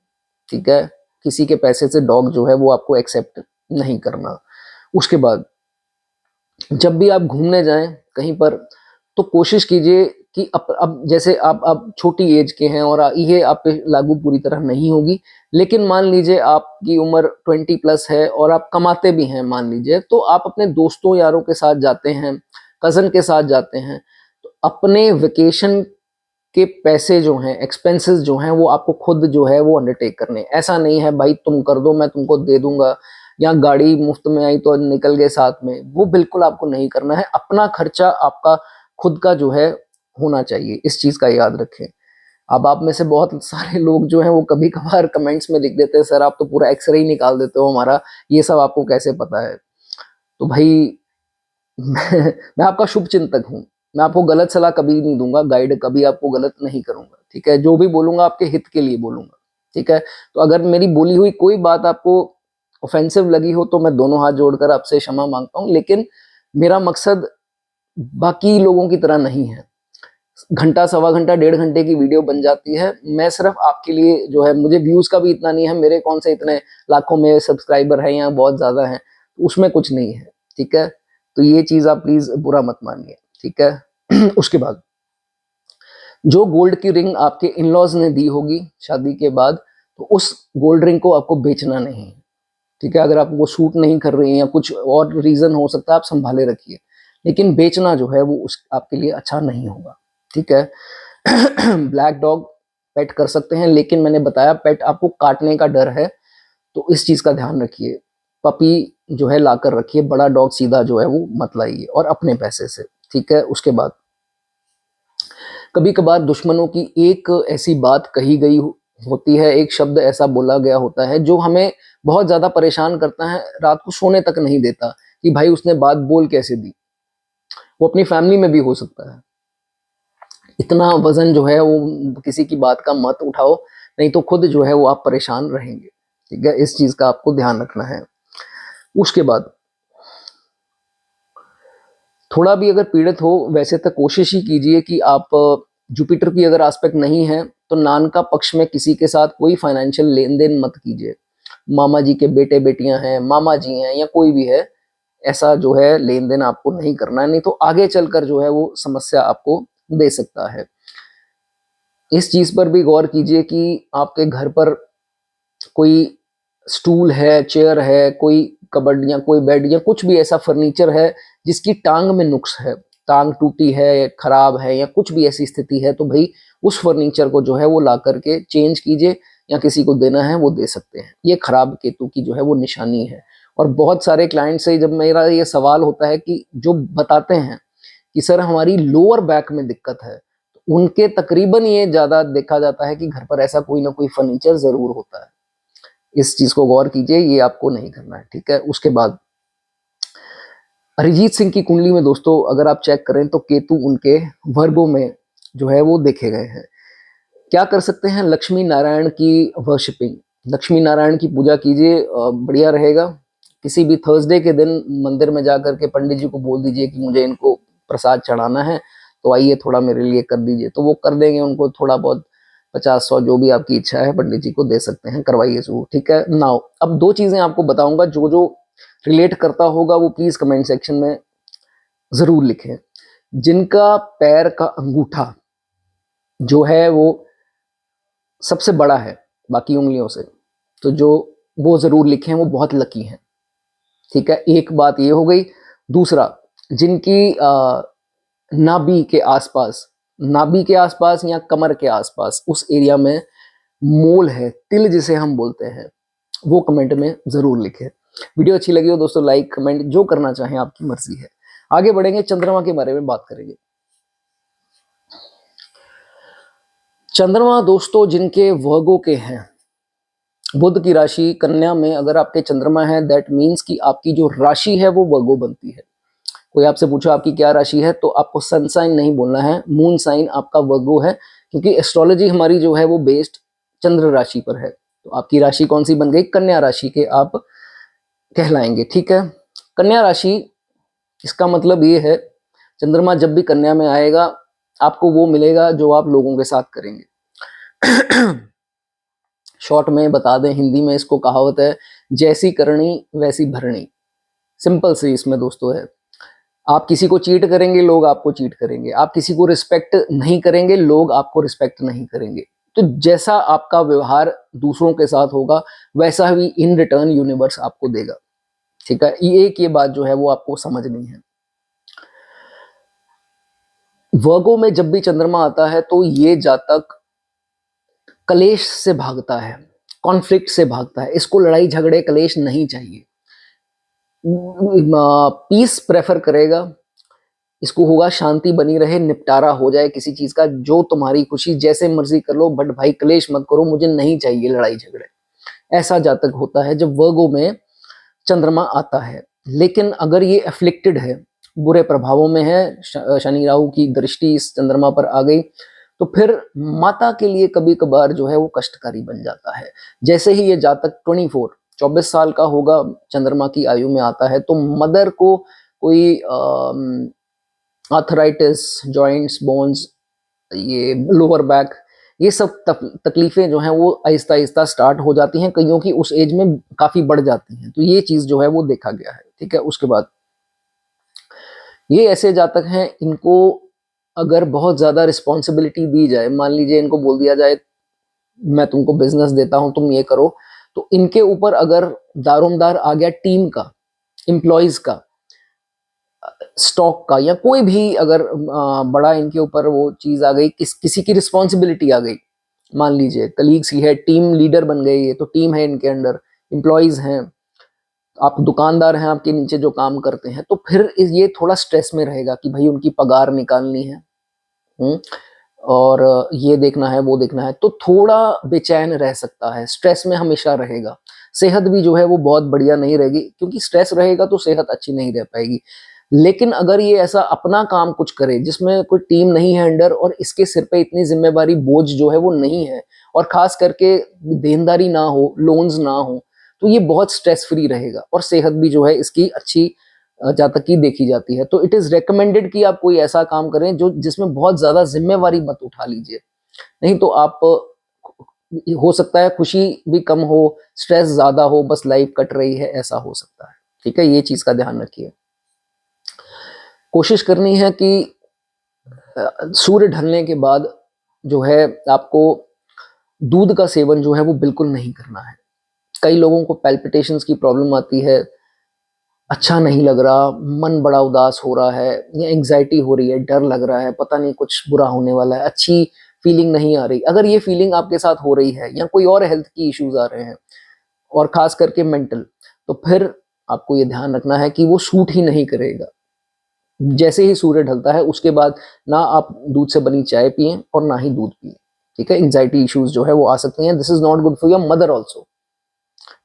ठीक है, किसी के पैसे से डॉग जो है वो आपको एक्सेप्ट नहीं करना। उसके बाद जब भी आप घूमने जाएं कहीं पर तो कोशिश कीजिए कि अब जैसे आप छोटी एज के हैं और ये आप पे लागू पूरी तरह नहीं होगी, लेकिन मान लीजिए आपकी उम्र 20 प्लस है और आप कमाते भी हैं मान लीजिए, तो आप अपने दोस्तों यारों के साथ जाते हैं, कजन के साथ जाते हैं, तो अपने वेकेशन के पैसे जो हैं, एक्सपेंसेस जो हैं, वो आपको खुद जो है वो अंडरटेक करने। ऐसा नहीं है भाई तुम कर दो मैं तुमको दे दूंगा, या गाड़ी मुफ्त में आई तो निकल गए साथ में, वो बिल्कुल आपको नहीं करना है। अपना खर्चा आपका खुद का जो है होना चाहिए, इस चीज का याद रखें। अब आप में से बहुत सारे लोग जो हैं वो कभी कभार कमेंट्स में लिख देते हैं सर आप तो पूरा एक्सरे ही निकाल देते हो हमारा, ये सब आपको कैसे पता है? तो भाई मैं आपका शुभ चिंतक हूँ, मैं आपको गलत सलाह कभी नहीं दूंगा, गाइड कभी आपको गलत नहीं करूंगा। ठीक है, जो भी बोलूंगा आपके हित के लिए बोलूंगा। ठीक है, तो अगर मेरी बोली हुई कोई बात आपको ऑफेंसिव लगी हो तो मैं दोनों हाथ जोड़कर आपसे क्षमा मांगता हूँ, लेकिन मेरा मकसद बाकी लोगों की तरह नहीं है। घंटा सवा घंटा 1.5 घंटे की वीडियो बन जाती है, मैं सिर्फ आपके लिए जो है, मुझे व्यूज का भी इतना नहीं है, मेरे कौन से इतने लाखों में सब्सक्राइबर हैं या बहुत ज्यादा हैं, उसमें कुछ नहीं है। ठीक है, तो ये चीज आप प्लीज बुरा मत मानिए। ठीक है उसके बाद जो गोल्ड की रिंग आपके इन लॉज ने दी होगी शादी के बाद, तो उस गोल्ड रिंग को आपको बेचना नहीं है। ठीक है, अगर आपको वो सूट नहीं कर रही है या कुछ और रीजन हो सकता है, आप संभाले रखिए, लेकिन बेचना जो है वो उस आपके लिए अच्छा नहीं होगा। ठीक है ब्लैक डॉग पेट कर सकते हैं, लेकिन मैंने बताया पेट आपको काटने का डर है, तो इस चीज का ध्यान रखिए। पपी जो है लाकर रखिए, बड़ा डॉग सीधा जो है वो मत लाइए, और अपने पैसे से। ठीक है, उसके बाद कभी कभार दुश्मनों की एक ऐसी बात कही गई होती है, एक शब्द ऐसा बोला गया होता है जो हमें बहुत ज्यादा परेशान करता है, रात को सोने तक नहीं देता कि भाई उसने बात बोल कैसे दी। वो अपनी फैमिली में भी हो सकता है। इतना वजन जो है वो किसी की बात का मत उठाओ, नहीं तो खुद जो है वो आप परेशान रहेंगे। ठीक है, इस चीज का आपको ध्यान रखना है। उसके बाद थोड़ा भी अगर पीड़ित हो, वैसे तो कोशिश ही कीजिए कि आप जुपिटर की अगर एस्पेक्ट नहीं है तो नान का पक्ष में किसी के साथ कोई फाइनेंशियल लेन देन मत कीजिए। मामा जी के बेटे बेटियां हैं, मामा जी हैं, या कोई भी है, ऐसा जो है लेन देन आपको नहीं करना है, नहीं तो आगे चलकर जो है वो समस्या आपको दे सकता है। इस चीज पर भी गौर कीजिए कि आपके घर पर कोई स्टूल है, चेयर है, कोई कबर्ड या कोई बेड या कुछ भी ऐसा फर्नीचर है जिसकी टांग में नुक्स है, टांग टूटी है, खराब है, या कुछ भी ऐसी स्थिति है, तो भाई उस फर्नीचर को जो है वो ला करके चेंज कीजिए, या किसी को देना है वो दे सकते हैं। ये खराब केतु की जो है वो निशानी है। और बहुत सारे क्लाइंट से जब मेरा ये सवाल होता है कि जो बताते हैं कि सर हमारी लोअर बैक में दिक्कत है, तो उनके तकरीबन ये ज्यादा देखा जाता है कि घर पर ऐसा कोई ना कोई फर्नीचर जरूर होता है। इस चीज को गौर कीजिए, ये आपको नहीं करना है। ठीक है, उसके बाद अरिजीत सिंह की कुंडली में दोस्तों अगर आप चेक करें तो केतु उनके वर्गों में जो है वो देखे गए हैं। क्या कर सकते हैं, लक्ष्मी नारायण की वर्शिपिंग, लक्ष्मी नारायण की पूजा कीजिए, बढ़िया रहेगा। किसी भी थर्सडे के दिन मंदिर में जाकर के पंडित जी को बोल दीजिए कि मुझे इनको प्रसाद चढ़ाना है, तो आइए थोड़ा मेरे लिए कर दीजिए, तो वो कर देंगे। उनको थोड़ा बहुत 50-100 जो भी आपकी इच्छा है पंडित जी को दे सकते हैं, करवाइए जरूर। ठीक है, नाउ अब 2 चीजें आपको बताऊंगा, जो जो रिलेट करता होगा वो प्लीज कमेंट सेक्शन में जरूर लिखें। जिनका पैर का अंगूठा जो है वो सबसे बड़ा है बाकी उंगलियों से, तो जो वो जरूर लिखें, वो बहुत लकी हैं। ठीक है, एक बात ये हो गई। दूसरा, जिनकी नाभि के आसपास, नाभि के आसपास या कमर के आसपास उस एरिया में मोल है, तिल जिसे हम बोलते हैं, वो कमेंट में जरूर लिखें। वीडियो अच्छी लगी हो दोस्तों लाइक कमेंट जो करना चाहें आपकी मर्जी है। आगे बढ़ेंगे, चंद्रमा के बारे में बात करेंगे। चंद्रमा दोस्तों जिनके वर्गों के हैं, बुध की राशि कन्या में अगर आपके चंद्रमा है, दैट मीन्स कि आपकी जो राशि है वो वर्गो बनती है। कोई आपसे पूछो आपकी क्या राशि है, तो आपको सन साइन नहीं बोलना है, मून साइन आपका वर्गो है, क्योंकि एस्ट्रोलॉजी हमारी जो है वो बेस्ड चंद्र राशि पर है। तो आपकी राशि कौन सी बन गई, कन्या राशि के आप कहलाएंगे। ठीक है, कन्या राशि, इसका मतलब ये है चंद्रमा जब भी कन्या में आएगा आपको वो मिलेगा जो आप लोगों के साथ करेंगे। शॉर्ट में बता दें, हिंदी में इसको कहावत है, जैसी करनी वैसी भरनी। सिंपल सी इसमें दोस्तों है, आप किसी को चीट करेंगे लोग आपको चीट करेंगे, आप किसी को रिस्पेक्ट नहीं करेंगे लोग आपको रिस्पेक्ट नहीं करेंगे। तो जैसा आपका व्यवहार दूसरों के साथ होगा वैसा ही इन रिटर्न यूनिवर्स आपको देगा। ठीक है, ये बात जो है वो आपको समझनी है। वर्गों में जब भी चंद्रमा आता है तो ये जातक कलेश से भागता है, कॉन्फ्लिक्ट से भागता है, इसको लड़ाई झगड़े कलेश नहीं चाहिए, पीस प्रेफर करेगा, इसको होगा शांति बनी रहे, निपटारा हो जाए किसी चीज का, जो तुम्हारी खुशी जैसे मर्जी कर लो, बट भाई कलेश मत करो, मुझे नहीं चाहिए लड़ाई झगड़े। ऐसा जातक होता है जब वर्गों में चंद्रमा आता है। लेकिन अगर ये अफ्लिक्टेड है, बुरे प्रभावों में है, शनि राहु की दृष्टि इस चंद्रमा पर आ गई, तो फिर माता के लिए कभी कभार जो है वो कष्टकारी बन जाता है। जैसे ही ये जातक 24 साल का होगा, चंद्रमा की आयु में आता है, तो मदर को कोई आर्थराइटिस, जॉइंट्स, बोन्स, ये लोअर बैक, ये सब तकलीफें जो हैं वो आहिस्ता आहिस्ता स्टार्ट हो जाती हैं, कईयों की उस एज में काफ़ी बढ़ जाती हैं। तो ये चीज़ जो है वो देखा गया है। ठीक है, उसके बाद ये ऐसे जातक हैं, इनको अगर बहुत ज़्यादा रिस्पॉन्सिबिलिटी दी जाए, मान लीजिए इनको बोल दिया जाए मैं तुमको बिजनेस देता हूँ तुम ये करो, तो इनके ऊपर अगर दारोमदार आ गया टीम का, एम्प्लॉयज़ का, स्टॉक का, या कोई भी अगर बड़ा इनके ऊपर वो चीज आ गई, किसी की रिस्पॉन्सिबिलिटी आ गई, मान लीजिए कलीग्स ही है, टीम लीडर बन गए, ये तो टीम है इनके अंडर, एम्प्लॉयज हैं, आप दुकानदार हैं, आपके नीचे जो काम करते हैं, तो फिर ये थोड़ा स्ट्रेस में रहेगा कि भाई उनकी पगार निकालनी है, और ये देखना है वो देखना है, तो थोड़ा बेचैन रह सकता है, स्ट्रेस में हमेशा रहेगा। सेहत भी जो है वो बहुत बढ़िया नहीं रहेगी, क्योंकि स्ट्रेस रहेगा तो सेहत अच्छी नहीं रह पाएगी। लेकिन अगर ये ऐसा अपना काम कुछ करे जिसमें कोई टीम नहीं है अंडर, और इसके सिर पे इतनी जिम्मेवारी बोझ जो है वो नहीं है, और खास करके देनदारी ना हो, लोन्स ना हो, तो ये बहुत स्ट्रेस फ्री रहेगा, और सेहत भी जो है इसकी अच्छी जातक की देखी जाती है। तो इट इज रिकमेंडेड कि आप कोई ऐसा काम करें जो जिसमें बहुत ज्यादा जिम्मेवारी मत उठा लीजिए, नहीं तो आप हो सकता है खुशी भी कम हो, स्ट्रेस ज्यादा हो, बस लाइफ कट रही है, ऐसा हो सकता है। ठीक है, ये चीज का ध्यान रखिए। कोशिश करनी है कि सूर्य ढलने के बाद जो है आपको दूध का सेवन जो है वो बिल्कुल नहीं करना है। कई लोगों को पैल्पिटेशंस की प्रॉब्लम आती है, अच्छा नहीं लग रहा, मन बड़ा उदास हो रहा है, या एंग्जाइटी हो रही है, डर लग रहा है, पता नहीं कुछ बुरा होने वाला है, अच्छी फीलिंग नहीं आ रही। अगर ये फीलिंग आपके साथ हो रही है, या कोई और हेल्थ की इश्यूज आ रहे हैं, और खास करके मेंटल, तो फिर आपको ये ध्यान रखना है कि वो सूट ही नहीं करेगा। जैसे ही सूर्य ढलता है उसके बाद ना आप दूध से बनी चाय पिए और ना ही दूध पिए। ठीक है, एंग्जाइटी इश्यूज जो है वो आ सकती हैं, this is not good for your mother also.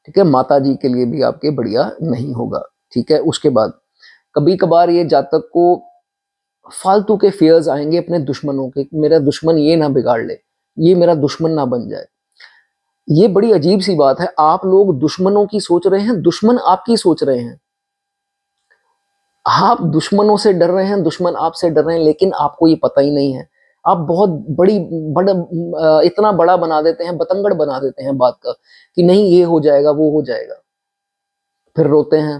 ठीक है, माता जी के लिए भी आपके बढ़िया नहीं होगा। ठीक है, उसके बाद कभी कभार ये जातक को फालतू के फियर्स आएंगे अपने दुश्मनों के, मेरा दुश्मन ये ना बिगाड़ ले, ये मेरा दुश्मन ना बन जाए। ये बड़ी अजीब सी बात है, आप लोग दुश्मनों की सोच रहे हैं, दुश्मन आपकी सोच रहे हैं। आप दुश्मनों से डर रहे हैं, दुश्मन आपसे डर रहे हैं, लेकिन आपको ये पता ही नहीं है। आप बहुत इतना बड़ा बना देते हैं, बतंगड़ बना देते हैं बात का, कि नहीं ये हो जाएगा वो हो जाएगा, फिर रोते हैं,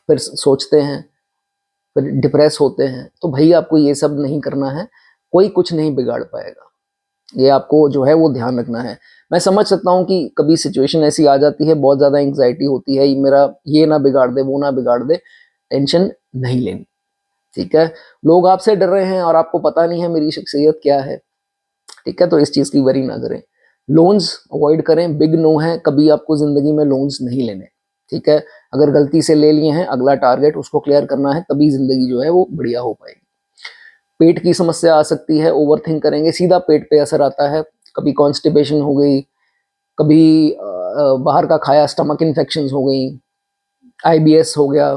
फिर सोचते हैं, फिर डिप्रेस होते हैं। तो भाई आपको ये सब नहीं करना है, कोई कुछ नहीं बिगाड़ पाएगा, ये आपको जो है वो ध्यान रखना है। मैं समझ सकता हूँ कि कभी सिचुएशन ऐसी आ जाती है, बहुत ज़्यादा एंग्जाइटी होती है, मेरा ये ना बिगाड़ दे वो ना बिगाड़ दे, टेंशन नहीं लेनी। ठीक है, लोग आपसे डर रहे हैं और आपको पता नहीं है मेरी शख्सियत क्या है। ठीक है, तो इस चीज़ की वरी ना करें। लोन्स अवॉइड करें, बिग नो है, कभी आपको ज़िंदगी में लोन्स नहीं लेने, ठीक है। अगर गलती से ले लिए हैं, अगला टारगेट उसको क्लियर करना है, तभी ज़िंदगी जो है वो बढ़िया हो पाएगी। पेट की समस्या आ सकती है, ओवरथिंक करेंगे सीधा पेट पे असर आता है, कभी कॉन्स्टिपेशन हो गई, कभी बाहर का खाया स्टमक इन्फेक्शंस हो गई, आईबीएस हो गया,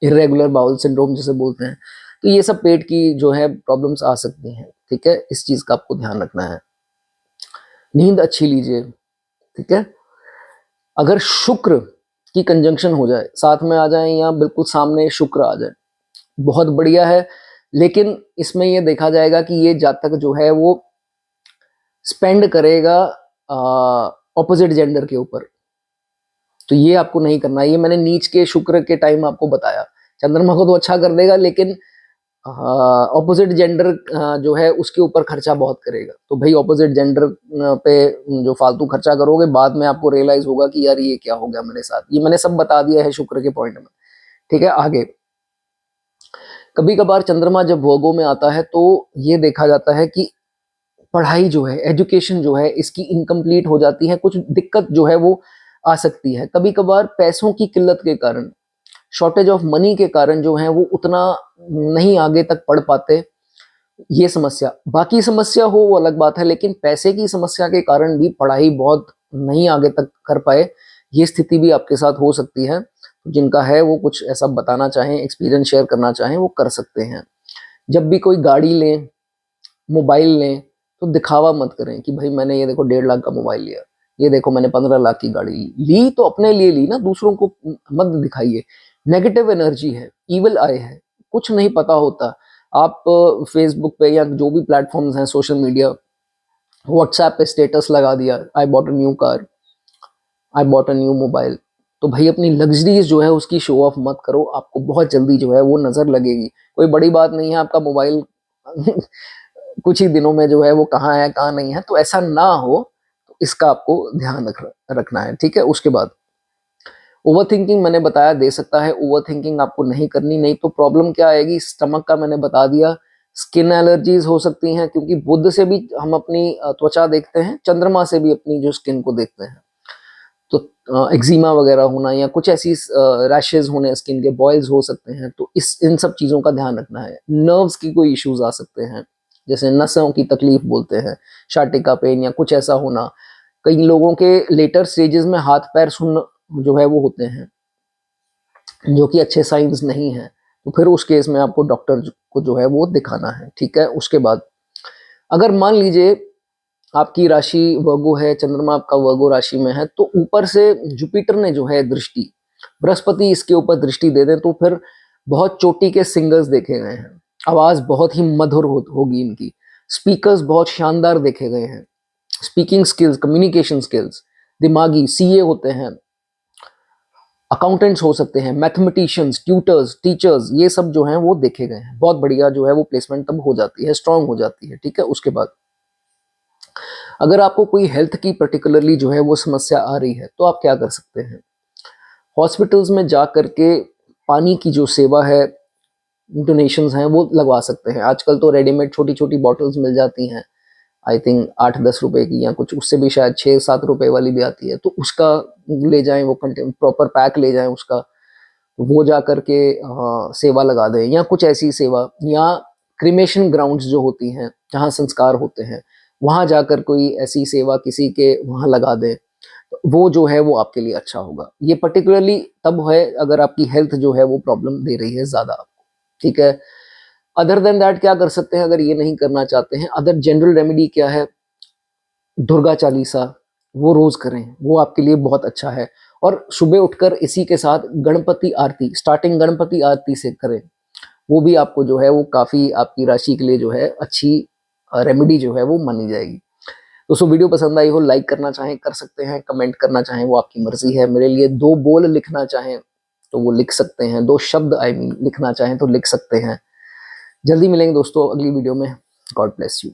इरेगुलर बाउल सिंड्रोम जिसे बोलते हैं, तो ये सब पेट की जो है प्रॉब्लम्स आ सकती हैं, ठीक है। इस चीज़ का आपको ध्यान रखना है। नींद अच्छी लीजिए, ठीक है। अगर शुक्र की कंजंक्शन हो जाए, साथ में आ जाए या बिल्कुल सामने शुक्र आ जाए, बहुत बढ़िया है। लेकिन इसमें ये देखा जाएगा कि ये जातक जो है वो स्पेंड करेगा ऑपोजिट जेंडर के ऊपर, तो ये आपको नहीं करना। ये मैंने नीच के शुक्र के टाइम आपको बताया। चंद्रमा को तो अच्छा कर देगा, लेकिन ऑपोजिट जेंडर जो है उसके ऊपर खर्चा बहुत करेगा। तो भाई ऑपोजिट जेंडर पे जो फालतू खर्चा करोगे, बाद में आपको रियलाइज होगा कि यार ये क्या हो गया मेरे साथ। ये मैंने सब बता दिया है शुक्र के पॉइंट में, ठीक है। आगे कभी कभार चंद्रमा जब वर्गों में आता है तो ये देखा जाता है कि पढ़ाई जो है, एजुकेशन जो है, इसकी इनकम्प्लीट हो जाती है, कुछ दिक्कत जो है वो आ सकती है। कभी कभार पैसों की किल्लत के कारण, शॉर्टेज ऑफ मनी के कारण जो है वो उतना नहीं आगे तक पढ़ पाते, ये समस्या। बाकी समस्या हो वो अलग बात है, लेकिन पैसे की समस्या के कारण भी पढ़ाई बहुत नहीं आगे तक कर पाए, ये स्थिति भी आपके साथ हो सकती है। जिनका है वो कुछ ऐसा बताना चाहें, एक्सपीरियंस शेयर करना चाहें, वो कर सकते हैं। जब भी कोई गाड़ी लें, मोबाइल लें, तो दिखावा मत करें कि भाई मैंने ये देखो 1.5 लाख का मोबाइल लिया, ये देखो मैंने 15 लाख की गाड़ी ली। तो अपने लिए ली ना, दूसरों को मत दिखाइए। नेगेटिव एनर्जी है, इविल आई है, कुछ नहीं पता होता। आप फेसबुक पे या जो भी प्लेटफॉर्म्स हैं, सोशल मीडिया, व्हाट्सएप पे स्टेटस लगा दिया, I bought a new car, I bought a new mobile. तो भाई अपनी लग्जरीज जो है उसकी शो ऑफ मत करो, आपको बहुत जल्दी जो है वो नजर लगेगी। कोई बड़ी बात नहीं है, आपका मोबाइल कुछ ही दिनों में जो है वो कहाँ है कहाँ नहीं है, तो ऐसा ना हो, तो इसका आपको ध्यान रखना है, ठीक है। उसके बाद ओवर थिंकिंग मैंने बताया दे सकता है, ओवर थिंकिंग आपको नहीं करनी। नहीं तो प्रॉब्लम क्या आएगी, स्टमक का मैंने बता दिया, स्किन एलर्जीज हो सकती हैं, क्योंकि बुध से भी हम अपनी त्वचा देखते हैं, चंद्रमा से भी अपनी जो स्किन को देखते हैं। तो एक्जिमा वगैरह होना या कुछ ऐसी रैशेज होने स्किन के, बॉयल्स हो सकते हैं, तो इन सब चीज़ों का ध्यान रखना है। नर्व्स की कोई इश्यूज आ सकते हैं, जैसे नसों की तकलीफ बोलते हैं, शाटिका पेन या कुछ ऐसा होना। कई लोगों के लेटर स्टेजेस में हाथ पैर सुन्न जो है वो होते हैं, जो कि अच्छे साइंस नहीं है। तो फिर उस केस में आपको डॉक्टर को जो है वो दिखाना है, ठीक है। उसके बाद अगर मान लीजिए आपकी राशि वर्गो है, चंद्रमा आपका वर्गो राशि में है, तो ऊपर से जुपिटर ने जो है दृष्टि, बृहस्पति इसके ऊपर दृष्टि दे दें, तो फिर बहुत चोटी के सिंगर्स देखे गए हैं, आवाज बहुत ही मधुर होगी इनकी, स्पीकर्स बहुत शानदार देखे गए हैं, स्पीकिंग स्किल्स, कम्युनिकेशन स्किल्स, दिमागी, सीए होते हैं, अकाउंटेंट्स हो सकते हैं, मैथमेटिशियंस, ट्यूटर्स, टीचर्स, ये सब जो हैं वो देखे गए हैं। बहुत बढ़िया जो है वो प्लेसमेंट तब हो जाती है, स्ट्रांग हो जाती है, ठीक है। उसके बाद अगर आपको कोई हेल्थ की पर्टिकुलरली जो है वो समस्या आ रही है, तो आप क्या कर सकते हैं, हॉस्पिटल्स में जा करके पानी की जो सेवा है, डोनेशंस हैं, वो लगवा सकते हैं। आजकल तो रेडीमेड छोटी छोटी बॉटल्स मिल जाती हैं, आई थिंक 8-10 रुपए की, या कुछ उससे भी शायद 6-7 रुपए वाली भी आती है, तो उसका ले जाएं, वो प्रॉपर पैक ले जाएं उसका, वो जा करके सेवा लगा दें, या कुछ ऐसी सेवा, या क्रिमेशन ग्राउंड्स जो होती हैं जहाँ संस्कार होते हैं, वहाँ जाकर कोई ऐसी सेवा किसी के वहाँ लगा दें, तो वो जो है वो आपके लिए अच्छा होगा। ये पर्टिकुलरली तब है अगर आपकी हेल्थ जो है वो प्रॉब्लम दे रही है ज़्यादा आपको, ठीक है। अदर देन दैट क्या कर सकते हैं, अगर ये नहीं करना चाहते हैं, अदर जनरल रेमेडी क्या है, दुर्गा चालीसा वो रोज करें, वो आपके लिए बहुत अच्छा है। और सुबह उठकर इसी के साथ गणपति आरती, स्टार्टिंग गणपति आरती से करें, वो भी आपको जो है वो काफ़ी आपकी राशि के लिए जो है अच्छी रेमेडी जो है वो मानी जाएगी। दोस्तों वीडियो पसंद आई हो, लाइक करना चाहें कर सकते हैं, कमेंट करना चाहें वो आपकी मर्जी है। मेरे लिए 2 बोल लिखना चाहें तो वो लिख सकते हैं, 2 शब्द आई मीन लिखना चाहें तो लिख सकते हैं। जल्दी मिलेंगे दोस्तों अगली वीडियो में। God bless you.